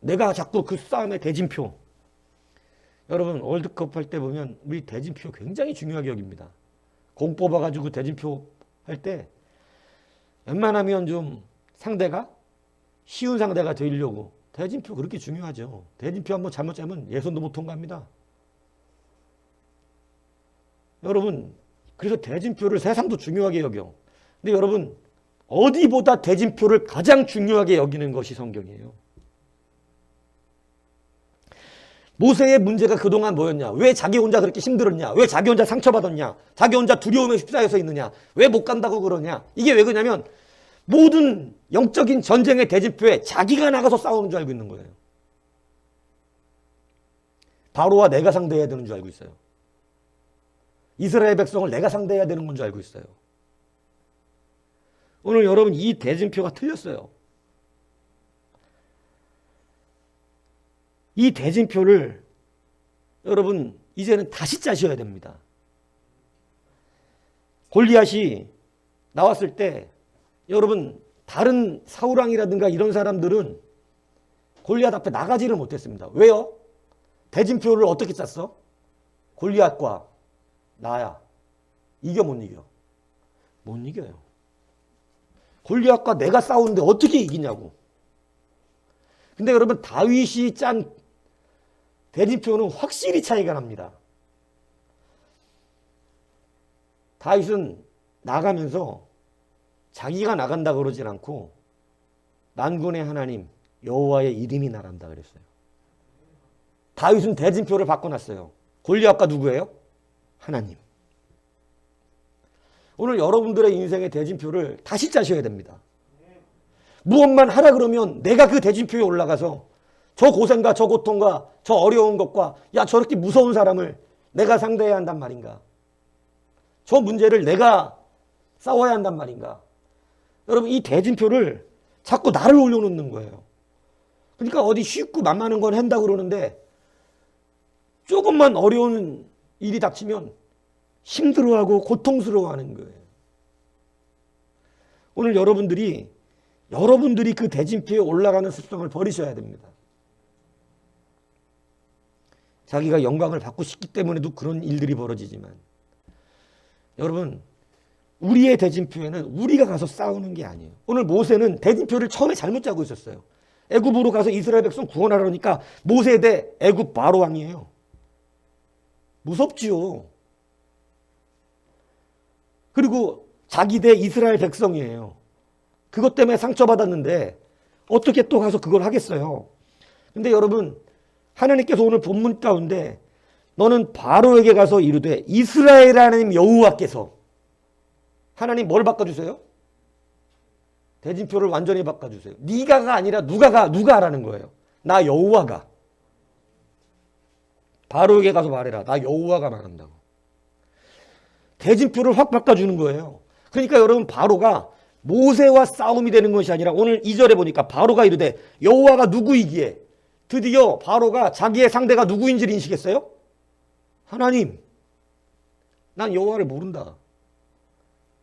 내가 자꾸 그 싸움의 대진표. 여러분 월드컵 할 때 보면 우리 대진표 굉장히 중요하게 여깁니다. 공 뽑아가지고 대진표 할 때 웬만하면 좀 상대가 쉬운 상대가 되려고 대진표 그렇게 중요하죠. 대진표 한번 잘못 짜면 예선도 못 통과합니다. 여러분 그래서 대진표를 세상도 중요하게 여겨. 근데 여러분, 어디보다 대진표를 가장 중요하게 여기는 것이 성경이에요. 모세의 문제가 그동안 뭐였냐? 왜 자기 혼자 그렇게 힘들었냐? 왜 자기 혼자 상처받았냐? 자기 혼자 두려움에 휩싸여서 있느냐? 왜 못 간다고 그러냐? 이게 왜 그러냐면 모든 영적인 전쟁의 대진표에 자기가 나가서 싸우는 줄 알고 있는 거예요. 바로와 내가 상대해야 되는 줄 알고 있어요. 이스라엘 백성을 내가 상대해야 되는 건 줄 알고 있어요. 오늘 여러분, 이 대진표가 틀렸어요. 이 대진표를 여러분 이제는 다시 짜셔야 됩니다. 골리앗이 나왔을 때 여러분, 다른 사울왕이라든가 이런 사람들은 골리앗 앞에 나가지를 못했습니다. 왜요? 대진표를 어떻게 짰어? 골리앗과 나야. 이겨 못 이겨? 못 이겨요. 골리앗과 내가 싸우는데 어떻게 이기냐고. 근데 여러분, 다윗이 짠 대진표는 확실히 차이가 납니다. 다윗은 나가면서 자기가 나간다 그러진 않고 만군의 하나님 여호와의 이름이 나간다 그랬어요. 다윗은 대진표를 바꿔놨어요. 골리앗과 누구예요? 하나님. 오늘 여러분들의 인생의 대진표를 다시 짜셔야 됩니다. 무엇만 하라 그러면 내가 그 대진표에 올라가서 저 고생과 저 고통과 저 어려운 것과 야 저렇게 무서운 사람을 내가 상대해야 한단 말인가? 저 문제를 내가 싸워야 한단 말인가? 여러분, 이 대진표를 자꾸 나를 올려놓는 거예요. 그러니까 어디 쉽고 만만한 건 한다고 그러는데 조금만 어려운 일이 닥치면 힘들어하고 고통스러워하는 거예요. 오늘 여러분들이 그 대진표에 올라가는 습성을 버리셔야 됩니다. 자기가 영광을 받고 싶기 때문에도 그런 일들이 벌어지지만 여러분, 우리의 대진표에는 우리가 가서 싸우는 게 아니에요. 오늘 모세는 대진표를 처음에 잘못 짜고 있었어요. 애굽으로 가서 이스라엘 백성 구원하려니까 모세 대 애굽 바로 왕이에요. 무섭지요. 그리고 자기 대 이스라엘 백성이에요. 그것 때문에 상처받았는데 어떻게 또 가서 그걸 하겠어요. 근데 여러분, 하나님께서 오늘 본문 가운데 너는 바로에게 가서 이르되 이스라엘 하나님 여호와께서, 하나님 뭘 바꿔주세요? 대진표를 완전히 바꿔주세요. 네가가 아니라 누가 하라는 거예요. 나 여호와가. 바로에게 가서 말해라. 나 여호와가 말한다고. 대진표를 확 바꿔주는 거예요. 그러니까 여러분, 바로가 모세와 싸움이 되는 것이 아니라 오늘 2절에 보니까 바로가 이르되 여호와가 누구이기에, 드디어 바로가 자기의 상대가 누구인지를 인식했어요? 하나님. 난 여호와를 모른다.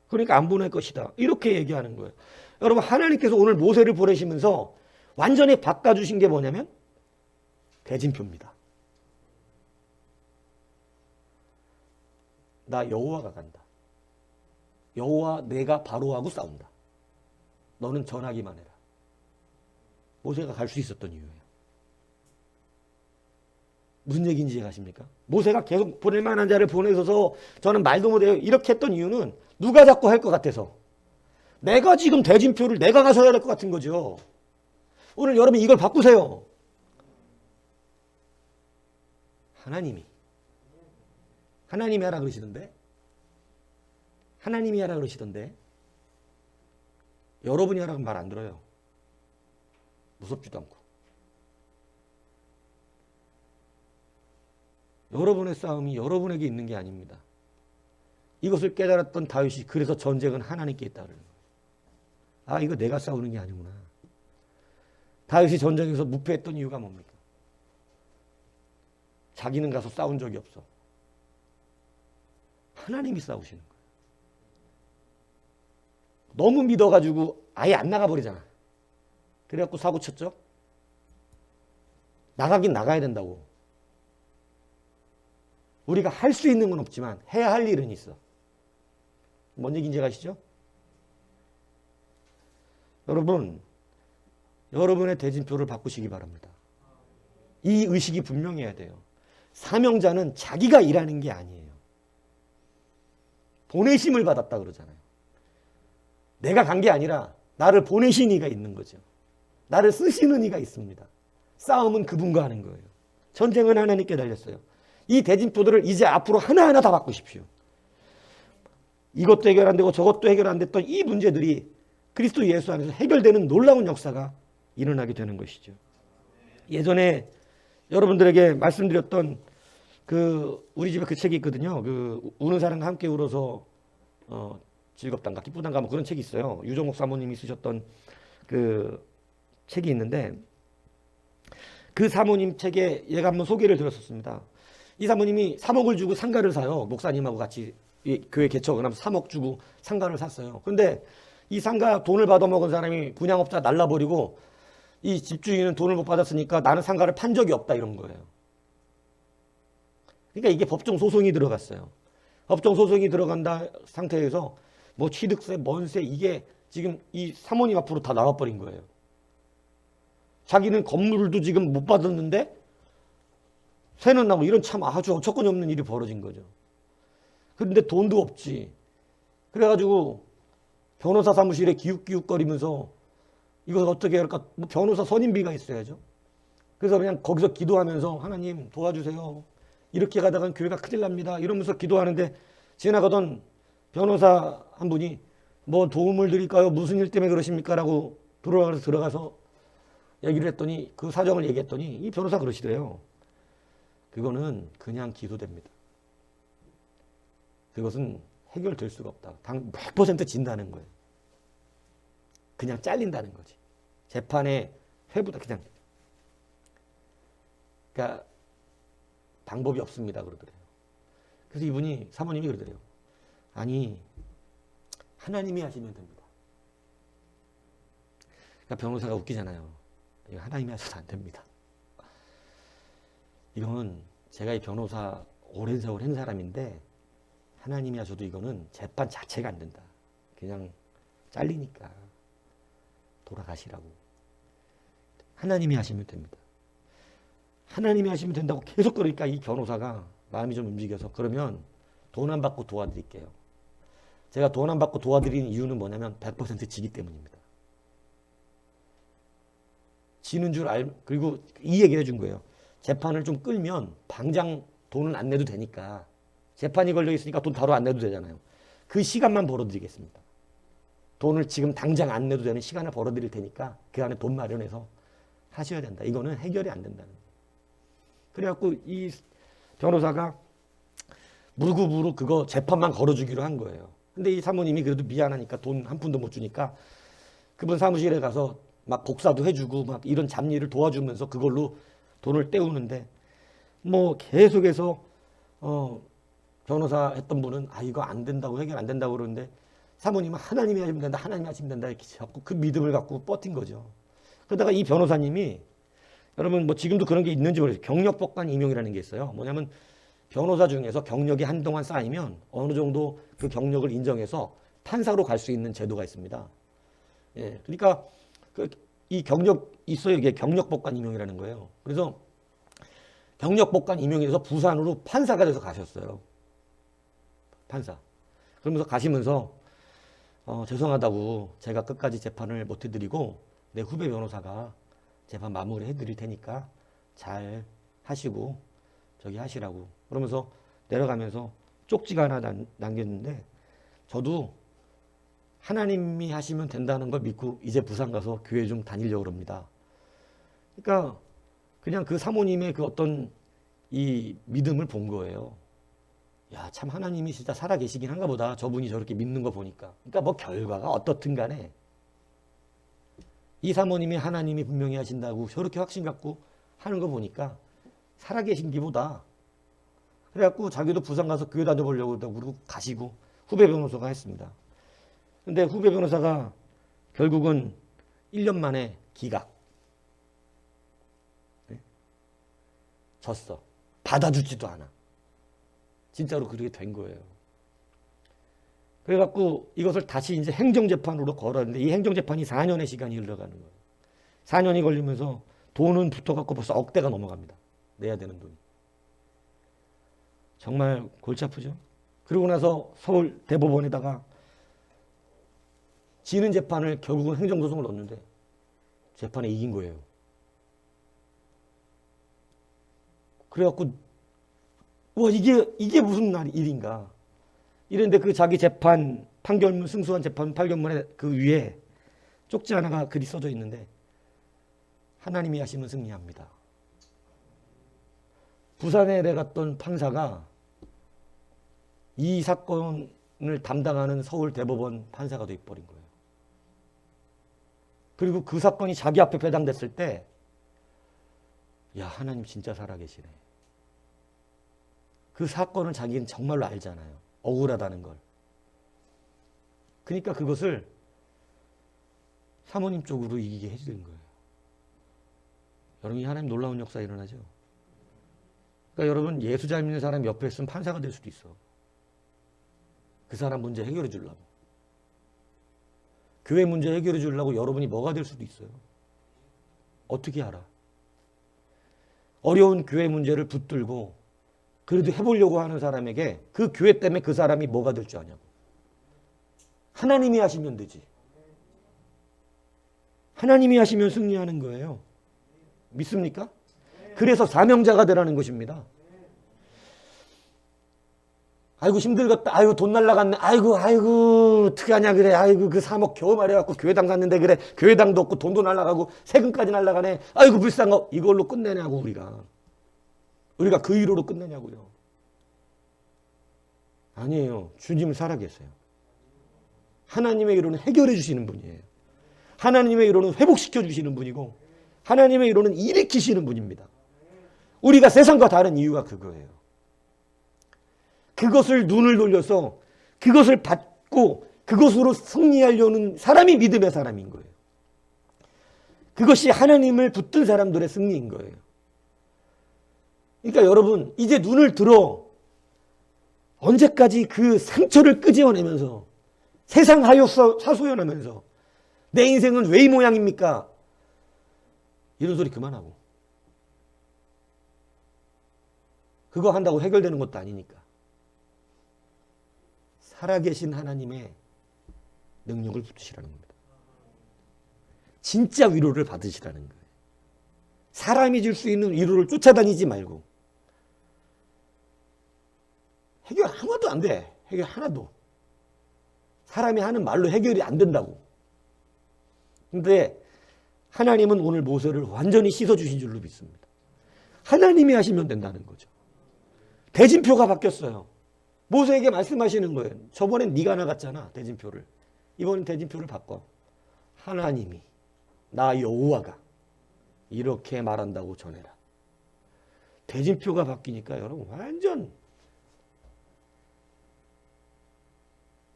그러니까 안 보낼 것이다. 이렇게 얘기하는 거예요. 여러분, 하나님께서 오늘 모세를 보내시면서 완전히 바꿔주신 게 뭐냐면 대진표입니다. 나 여호와가 간다. 여호와 내가 바로하고 싸운다. 너는 전하기만 해라. 모세가 갈 수 있었던 이유예요. 무슨 얘기인지 아십니까? 모세가 계속 보낼 만한 자를 보내셔서 저는 말도 못해요. 이렇게 했던 이유는 누가 자꾸 할 것 같아서. 내가 지금 대진표를 내가 가서 해야 될 것 같은 거죠. 오늘 여러분 이걸 바꾸세요. 하나님이 하라 그러시던데? 하나님이 하라 그러시던데? 여러분이 하라고 말 안 들어요. 무섭지도 않고. 여러분의 싸움이 여러분에게 있는 게 아닙니다. 이것을 깨달았던 다윗이 그래서 전쟁은 하나님께 있다 그러는 거예요. 아, 이거 내가 싸우는 게 아니구나. 다윗이 전쟁에서 무패했던 이유가 뭡니까? 자기는 가서 싸운 적이 없어. 하나님이 싸우시는 거예요. 너무 믿어가지고 아예 안 나가버리잖아. 그래갖고 사고 쳤죠? 나가긴 나가야 된다고. 우리가 할 수 있는 건 없지만 해야 할 일은 있어. 뭔 얘기인지 아시죠? 여러분, 여러분의 대진표를 바꾸시기 바랍니다. 이 의식이 분명해야 돼요. 사명자는 자기가 일하는 게 아니에요. 보내심을 받았다 그러잖아요. 내가 간 게 아니라 나를 보내신 이가 있는 거죠. 나를 쓰시는 이가 있습니다. 싸움은 그분과 하는 거예요. 전쟁은 하나님께 달렸어요. 이 대진포들을 이제 앞으로 하나하나 다 바꾸십시오. 이것도 해결 안 되고 저것도 해결 안 됐던 이 문제들이 그리스도 예수 안에서 해결되는 놀라운 역사가 일어나게 되는 것이죠. 예전에 여러분들에게 말씀드렸던 그 우리 집에 그 책이 있거든요. 그 우는 사람과 함께 울어서 즐겁단가 기쁘단가 뭐 그런 책이 있어요. 유정옥 사모님이 쓰셨던 그 책이 있는데 그 사모님 책에 얘가 한번 소개를 들었었습니다. 이 사모님이 3억을 주고 상가를 사요. 목사님하고 같이 교회 개척을 하면서 3억 주고 상가를 샀어요. 근데 이 상가 돈을 받아먹은 사람이 분양업자 날라버리고 이 집주인은 돈을 못 받았으니까 나는 상가를 판 적이 없다 이런 거예요. 그러니까 이게 법정 소송이 들어갔어요. 법정 소송이 들어간다 상태에서 뭐 취득세, 뭔세 이게 지금 이 사모님 앞으로 다 나와버린 거예요. 자기는 건물도 지금 못 받았는데 세는 나고 이런 참 아주 어처구니 없는 일이 벌어진 거죠. 그런데 돈도 없지. 그래가지고 변호사 사무실에 기웃기웃거리면서 이걸 어떻게 할까? 뭐 변호사 선임비가 있어야죠. 그래서 그냥 거기서 기도하면서 하나님 도와주세요. 이렇게 가다간 교회가 큰일 납니다. 이러면서 기도하는데 지나가던 변호사 한 분이 뭐 도움을 드릴까요? 무슨 일 때문에 그러십니까? 라고 들어가서 얘기를 했더니 그 사정을 얘기했더니 이 변호사 그러시대요. 그거는 그냥 기도됩니다. 그것은 해결될 수가 없다. 100% 진다는 거예요. 그냥 잘린다는 거지. 재판에 회부다 그냥. 그러니까 방법이 없습니다. 그러더래요. 그래서 이분이 사모님이 그러더래요. 아니 하나님이 하시면 됩니다. 그러니까 변호사가 웃기잖아요. 이거 하나님이 하셔도 안 됩니다. 이건 제가 이 변호사 오랜 세월 한 사람인데 하나님이 하셔도 이거는 재판 자체가 안 된다. 그냥 잘리니까 돌아가시라고. 하나님이 하시면 됩니다. 하나님이 하시면 된다고 계속 그러니까 이 변호사가 마음이 좀 움직여서 그러면 돈 안 받고 도와드릴게요. 제가 돈 안 받고 도와드리는 이유는 뭐냐면 100% 지기 때문입니다. 지는 줄 그리고 이 얘기를 해준 거예요. 재판을 좀 끌면 당장 돈은 안 내도 되니까 재판이 걸려 있으니까 돈 바로 안 내도 되잖아요. 그 시간만 벌어드리겠습니다. 돈을 지금 당장 안 내도 되는 시간을 벌어드릴 테니까 그 안에 돈 마련해서 하셔야 된다. 이거는 해결이 안 된다는 거예요. 그래갖고 이 변호사가 무르구무르 그거 재판만 걸어주기로 한 거예요. 근데 이 사모님이 그래도 미안하니까 돈 한 푼도 못 주니까 그분 사무실에 가서 막 복사도 해주고 막 이런 잡일을 도와주면서 그걸로 돈을 때우는데 뭐 계속해서 변호사 했던 분은 이거 안 된다고 해결 안 된다고 그러는데 사모님은 하나님이 하시면 된다 하나님이 하시면 된다 이렇게 자꾸 그 믿음을 갖고 버틴 거죠. 그러다가 이 변호사님이 여러분 뭐 지금도 그런 게 있는지 모르겠어요. 경력법관 임용이라는 게 있어요. 뭐냐면 변호사 중에서 경력이 한동안 쌓이면 어느 정도 그 경력을 인정해서 판사로 갈 수 있는 제도가 있습니다. 예, 그러니까 이 경력 있어요. 이게 경력법관 임용이라는 거예요. 그래서 경력법관 임용이 돼서 부산으로 판사가 돼서 가셨어요. 판사. 그러면서 가시면서 죄송하다고 제가 끝까지 재판을 못 해드리고 내 후배 변호사가 재판 마무리 해드릴 테니까 잘 하시고 저기 하시라고 그러면서 내려가면서 쪽지가 하나 남겼는데 저도 하나님이 하시면 된다는 걸 믿고 이제 부산 가서 교회 좀 다니려고 합니다. 그러니까 그냥 그 사모님의 그 어떤 이 믿음을 본 거예요. 야, 참 하나님이 진짜 살아계시긴 한가 보다. 저분이 저렇게 믿는 거 보니까. 그러니까 뭐 결과가 어떻든 간에 이 사모님이 하나님이 분명히 하신다고 저렇게 확신 갖고 하는 거 보니까 살아계신 기보다 그래갖고 자기도 부산 가서 교회 다녀보려고 그러고 가시고 후배 변호사가 했습니다. 근데 후배 변호사가 결국은 1년 만에 기각. 네? 졌어. 받아주지도 않아. 진짜로 그렇게 된 거예요. 그래갖고 이것을 다시 이제 행정재판으로 걸었는데 이 행정재판이 4년의 시간이 흘러가는 거예요. 4년이 걸리면서 돈은 붙어갖고 벌써 억대가 넘어갑니다. 내야 되는 돈이. 정말 골치 아프죠. 그러고 나서 서울 대법원에다가 지는 재판을 결국은 행정소송을 넣었는데 재판에 이긴 거예요. 그래갖고 와 이게 무슨 일인가 이랬는데 그 자기 재판 판결문 승소한 재판 판결문에 그 위에 쪽지 하나가 글이 써져 있는데 하나님이 하시면 승리합니다. 부산에 갔던 판사가 이 사건을 담당하는 서울 대법원 판사가 돼버린 거예요. 그리고 그 사건이 자기 앞에 배당됐을 때 야, 하나님 진짜 살아계시네. 그 사건을 자기는 정말로 알잖아요. 억울하다는 걸. 그러니까 그것을 사모님 쪽으로 이기게 해주는 거예요. 여러분, 이 하나님 놀라운 역사 일어나죠. 그러니까 여러분, 예수 잘 믿는 사람 옆에 있으면 판사가 될 수도 있어. 그 사람 문제 해결해 주려고. 교회 문제 해결해 주려고 여러분이 뭐가 될 수도 있어요. 어떻게 알아? 어려운 교회 문제를 붙들고 그래도 해보려고 하는 사람에게 그 교회 때문에 그 사람이 뭐가 될 줄 아냐고. 하나님이 하시면 되지. 하나님이 하시면 승리하는 거예요. 믿습니까? 그래서 사명자가 되라는 것입니다. 아이고 힘들겠다. 아이고 돈 날라갔네. 아이고 어떻게 하냐 그래. 아이고 그 3억 겨우 마련해갖고 교회당 갔는데 그래. 교회당도 없고 돈도 날라가고 세금까지 날라가네. 아이고 불쌍한 거. 이걸로 끝내냐고 우리가 그 위로로 끝내냐고요. 아니에요. 주님은 살아계세요. 하나님의 위로는 해결해 주시는 분이에요. 하나님의 위로는 회복시켜 주시는 분이고 하나님의 위로는 일으키시는 분입니다. 우리가 세상과 다른 이유가 그거예요. 그것을 눈을 돌려서 그것을 받고 그것으로 승리하려는 사람이 믿음의 사람인 거예요. 그것이 하나님을 붙든 사람들의 승리인 거예요. 그러니까 여러분 이제 눈을 들어 언제까지 그 상처를 끄집어내면서 세상 하소연하면서 내 인생은 왜 이 모양입니까? 이런 소리 그만하고 그거 한다고 해결되는 것도 아니니까 살아계신 하나님의 능력을 붙으시라는 겁니다. 진짜 위로를 받으시라는 거예요. 사람이 줄 수 있는 위로를 쫓아다니지 말고 해결 아무것도 안 돼. 해결 하나도. 사람이 하는 말로 해결이 안 된다고. 근데 하나님은 오늘 모세를 완전히 씻어주신 줄로 믿습니다. 하나님이 하시면 된다는 거죠. 대진표가 바뀌었어요. 모세에게 말씀하시는 거예요. 저번엔 네가 나갔잖아 대진표를. 이번엔 대진표를 바꿔. 하나님이 나 여호와가 이렇게 말한다고 전해라. 대진표가 바뀌니까 여러분 완전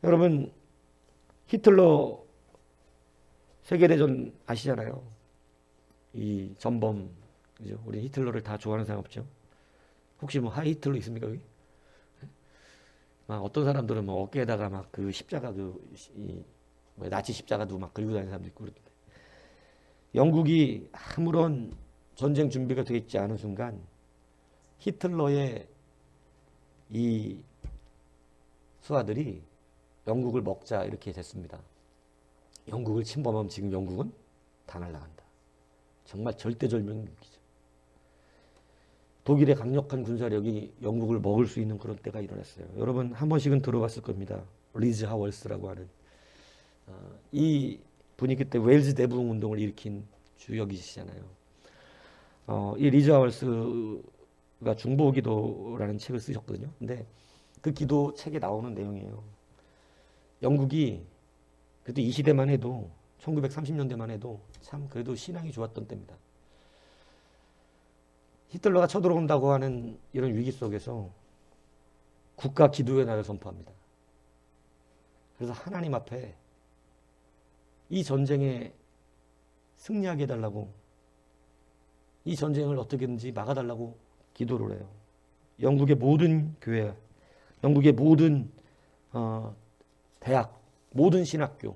여러분 히틀러 세계대전 아시잖아요. 이 전범 그죠? 우리 히틀러를 다 좋아하는 사람 없죠? 혹시 뭐 하이 히틀러 있습니까 여기? 막 어떤 사람들은 뭐 어깨에다가 막 그 십자가 나치 십자가도 막 그리고 다니는 사람도 있고 그런데 영국이 아무런 전쟁 준비가 되어 있지 않은 순간 히틀러의 이 수하들이 영국을 먹자 이렇게 됐습니다. 영국을 침범하면 지금 영국은 다 날아간다. 정말 절대절명의 위기죠. 독일의 강력한 군사력이 영국을 먹을 수 있는 그런 때가 일어났어요. 여러분 한 번씩은 들어봤을 겁니다. 리즈 하월스라고 하는 이 분이 그때 웨일즈 대부흥 운동을 일으킨 주역이시잖아요. 이 리즈 하월스가 중보기도라는 책을 쓰셨거든요. 근데 그 기도 책에 나오는 내용이에요. 영국이 그래도 이 시대만 해도 1930년대만 해도 참 그래도 신앙이 좋았던 때입니다. 히틀러가 쳐들어온다고 하는 이런 위기 속에서 국가 기도의 날을 선포합니다. 그래서 하나님 앞에 이 전쟁에 승리하게 해달라고 이 전쟁을 어떻게든지 막아달라고 기도를 해요. 영국의 모든 교회, 영국의 모든 대학, 모든 신학교,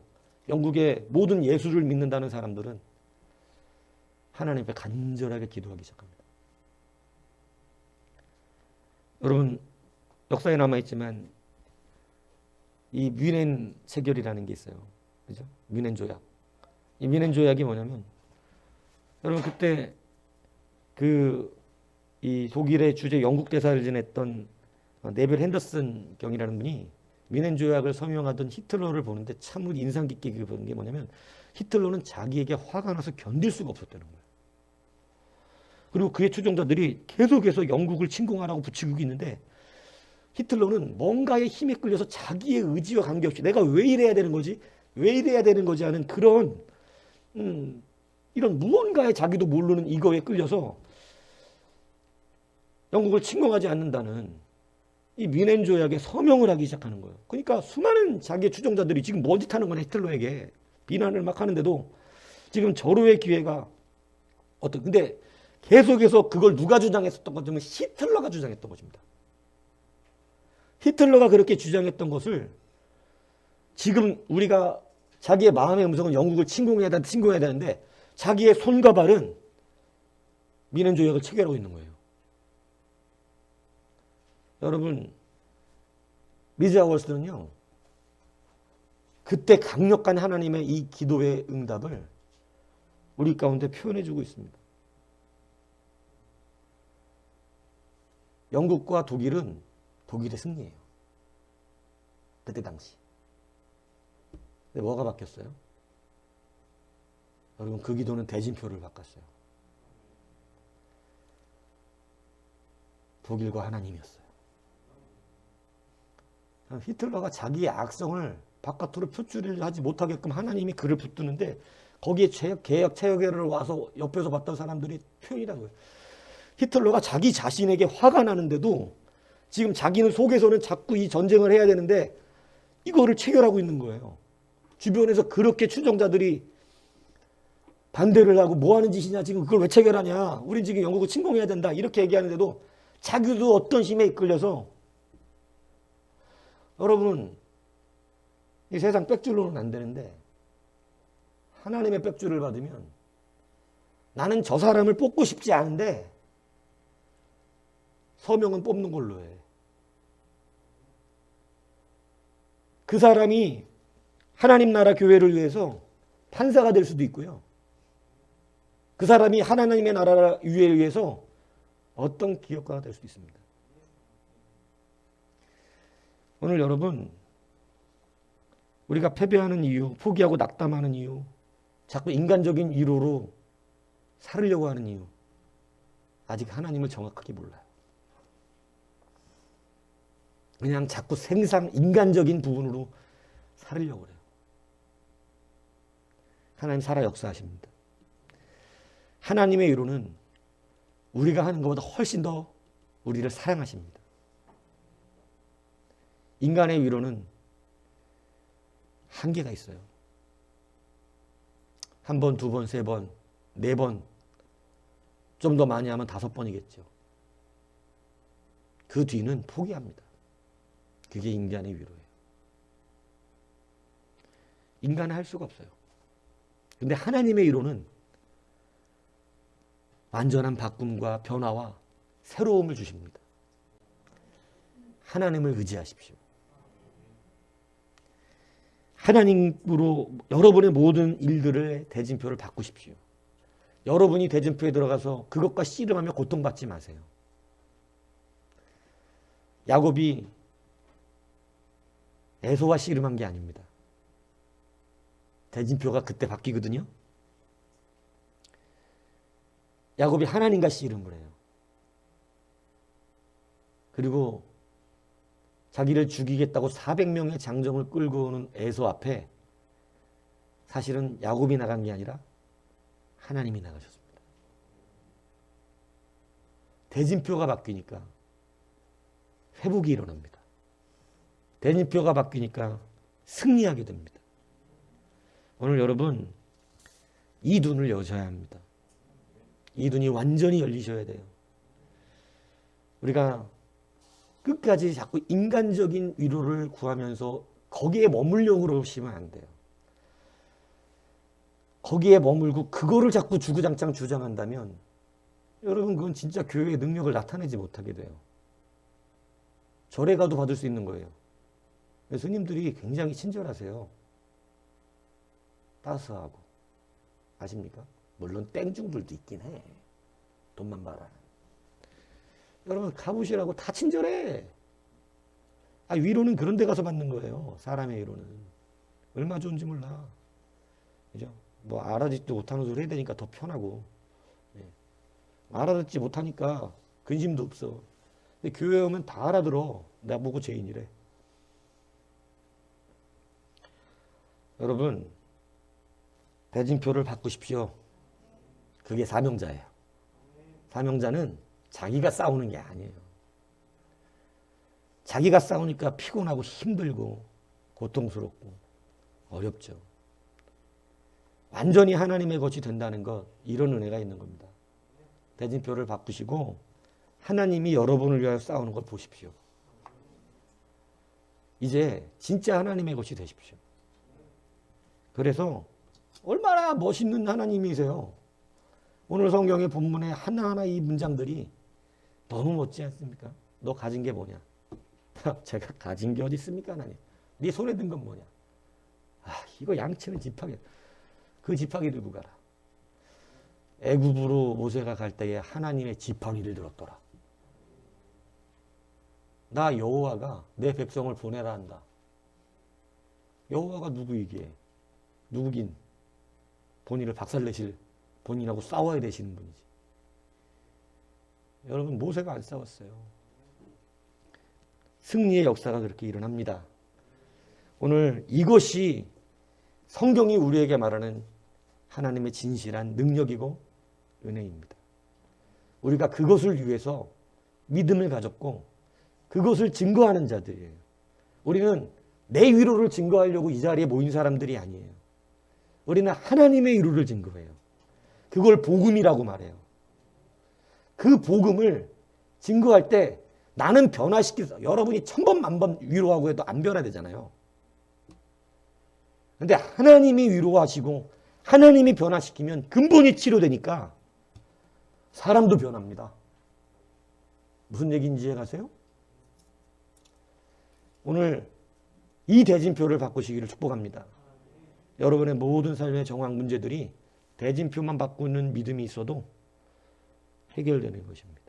영국의 모든 예수를 믿는다는 사람들은 하나님 앞에 간절하게 기도하기 시작합니다. 여러분 역사에 남아있지만 이 뮌헨 체결이라는 게 있어요. 그죠? 뮌헨 조약. 이 뮌헨 조약이 뭐냐면, 여러분 그때 이 독일의 주재 영국 대사를 지냈던 네벨 핸더슨 경이라는 분이 뮌헨 조약을 서명하던 히틀러를 보는데 참으로 인상 깊게 보는 게 뭐냐면, 히틀러는 자기에게 화가 나서 견딜 수가 없었다는 거예요. 그리고 그의 추종자들이 계속해서 영국을 침공하라고 부추기고 있는데, 히틀러는 뭔가의 힘에 끌려서 자기의 의지와 관계없이 내가 왜 이래야 되는 거지? 왜 이래야 되는 거지? 하는 그런 이런 무언가에 자기도 모르는 이거에 끌려서 영국을 침공하지 않는다는 이 뮌헨 조약에 서명을 하기 시작하는 거예요. 그러니까 수많은 자기의 추종자들이 지금 머짓하는 거네, 히틀러에게 비난을 막 하는데도 지금 절호의 기회가 근데 계속해서 그걸 누가 주장했었던 거냐면 히틀러가 주장했던 것입니다. 히틀러가 그렇게 주장했던 것을 지금 우리가 자기의 마음의 음성은 영국을 침공해야 되는데 자기의 손과 발은 뮌헨 조약을 체결하고 있는 거예요. 여러분, 리즈아 월스는요, 그때 강력한 하나님의 이 기도의 응답을 우리 가운데 표현해주고 있습니다. 영국과 독일은 독일의 승리예요. 그때 당시. 근데 뭐가 바뀌었어요? 여러분, 그 기도는 대진표를 바꿨어요. 독일과 하나님이었어요. 히틀러가 자기의 악성을 바깥으로 표출을 하지 못하게끔 하나님이 그를 붙드는데, 거기에 개혁 체육회를 와서 옆에서 봤던 사람들이 표현이라고요. 히틀러가 자기 자신에게 화가 나는데도 지금 자기는 속에서는 자꾸 이 전쟁을 해야 되는데 이거를 체결하고 있는 거예요. 주변에서 그렇게 추종자들이 반대를 하고 뭐 하는 짓이냐, 지금 그걸 왜 체결하냐, 우린 지금 영국을 침공해야 된다, 이렇게 얘기하는데도 자기도 어떤 힘에 이끌려서, 여러분, 이 세상 빽줄로는 안 되는데 하나님의 빽줄을 받으면 나는 저 사람을 뽑고 싶지 않은데 서명은 뽑는 걸로 해. 그 사람이 하나님 나라 교회를 위해서 판사가 될 수도 있고요. 그 사람이 하나님의 나라 위에 위해서 어떤 기업가가 될 수도 있습니다. 오늘 여러분, 우리가 패배하는 이유, 포기하고 낙담하는 이유, 자꾸 인간적인 위로로 살으려고 하는 이유, 아직 하나님을 정확하게 몰라요. 그냥 자꾸 인간적인 부분으로 살으려고 그래요. 하나님 살아 역사하십니다. 하나님의 위로는 우리가 하는 것보다 훨씬 더 우리를 사랑하십니다. 인간의 위로는 한계가 있어요. 한 번, 두 번, 세 번, 네 번, 좀 더 많이 하면 5번이겠죠. 그 뒤는 포기합니다. 그게 인간의 위로예요. 인간은 할 수가 없어요. 근데 하나님의 위로는 완전한 바꿈과 변화와 새로움을 주십니다. 하나님을 의지하십시오. 하나님으로 여러분의 모든 일들을 대진표를 바꾸십시오. 여러분이 대진표에 들어가서 그것과 씨름하며 고통받지 마세요. 야곱이 에서와 씨름한 게 아닙니다. 대진표가 그때 바뀌거든요. 야곱이 하나님과 씨름을 해요. 그리고 자기를 죽이겠다고 400명의 장정을 끌고 오는 에서 앞에 사실은 야곱이 나간 게 아니라 하나님이 나가셨습니다. 대진표가 바뀌니까 회복이 일어납니다. 대진표가 바뀌니까 승리하게 됩니다. 오늘 여러분, 이 눈을 여셔야 합니다. 이 눈이 완전히 열리셔야 돼요. 우리가 끝까지 자꾸 인간적인 위로를 구하면서 거기에 머물려고 그러시면 안 돼요. 거기에 머물고 그거를 자꾸 주구장창 주장한다면 여러분, 그건 진짜 교회의 능력을 나타내지 못하게 돼요. 절에 가도 받을 수 있는 거예요. 스님들이 굉장히 친절하세요. 따스하고. 아십니까? 물론 땡중들도 있긴 해. 돈만 봐라. 여러분 가보시라고 다 친절해. 위로는 그런 데 가서 받는 거예요. 사람의 위로는. 얼마 좋은지 몰라. 그죠? 뭐 알아듣지도 못하는 소리 해야 되니까 더 편하고. 예. 알아듣지 못하니까 근심도 없어. 근데 교회 오면 다 알아들어. 나보고 죄인이래. 여러분 대진표를 바꾸십시오. 그게 사명자예요. 사명자는 자기가 싸우는 게 아니에요. 자기가 싸우니까 피곤하고 힘들고 고통스럽고 어렵죠. 완전히 하나님의 것이 된다는 것, 이런 은혜가 있는 겁니다. 대진표를 바꾸시고 하나님이 여러분을 위하여 싸우는 걸 보십시오. 이제 진짜 하나님의 것이 되십시오. 그래서 얼마나 멋있는 하나님이세요. 오늘 성경의 본문의 하나하나 이 문장들이 너무 멋지지 않습니까? 너 가진 게 뭐냐? 제가 가진 게 어디 있습니까, 하나님? 네 손에 든 건 뭐냐? 이거 양치는 지팡이. 그 지팡이 들고 가라. 애굽으로 모세가 갈 때에 하나님의 지팡이를 들었더라. 나 여호와가 내 백성을 보내라 한다. 여호와가 누구이기에? 누구긴 본인을 박살내실, 본인하고 싸워야 되시는 분이지. 여러분 모세가 안 싸웠어요. 승리의 역사가 그렇게 일어납니다. 오늘 이것이 성경이 우리에게 말하는 하나님의 진실한 능력이고 은혜입니다. 우리가 그것을 위해서 믿음을 가졌고 그것을 증거하는 자들이에요. 우리는 내 위로를 증거하려고 이 자리에 모인 사람들이 아니에요. 우리는 하나님의 위로를 증거해요. 그걸 복음이라고 말해요. 그 복음을 증거할 때 나는 변화시켜서 여러분이 1000번 만번 위로하고 해도 안 변화되잖아요. 근데 하나님이 위로하시고 하나님이 변화시키면 근본이 치료되니까 사람도 변합니다. 무슨 얘기인지 이해가세요? 오늘 이 대진표를 바꾸시기를 축복합니다. 여러분의 모든 삶의 정황 문제들이 대진표만 바꾸는 믿음이 있어도 해결되는 것입니다.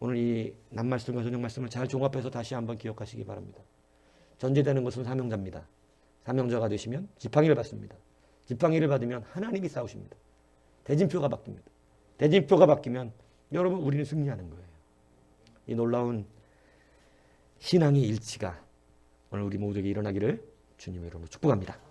오늘 이 낱말씀과 저녁 말씀을 잘 종합해서 다시 한번 기억하시기 바랍니다. 전제되는 것은 사명자입니다. 사명자가 되시면 지팡이를 받습니다. 지팡이를 받으면 하나님이 싸우십니다. 대진표가 바뀝니다. 대진표가 바뀌면 여러분 우리는 승리하는 거예요. 이 놀라운 신앙의 일치가 오늘 우리 모두에게 일어나기를 주님의 이름으로 축복합니다.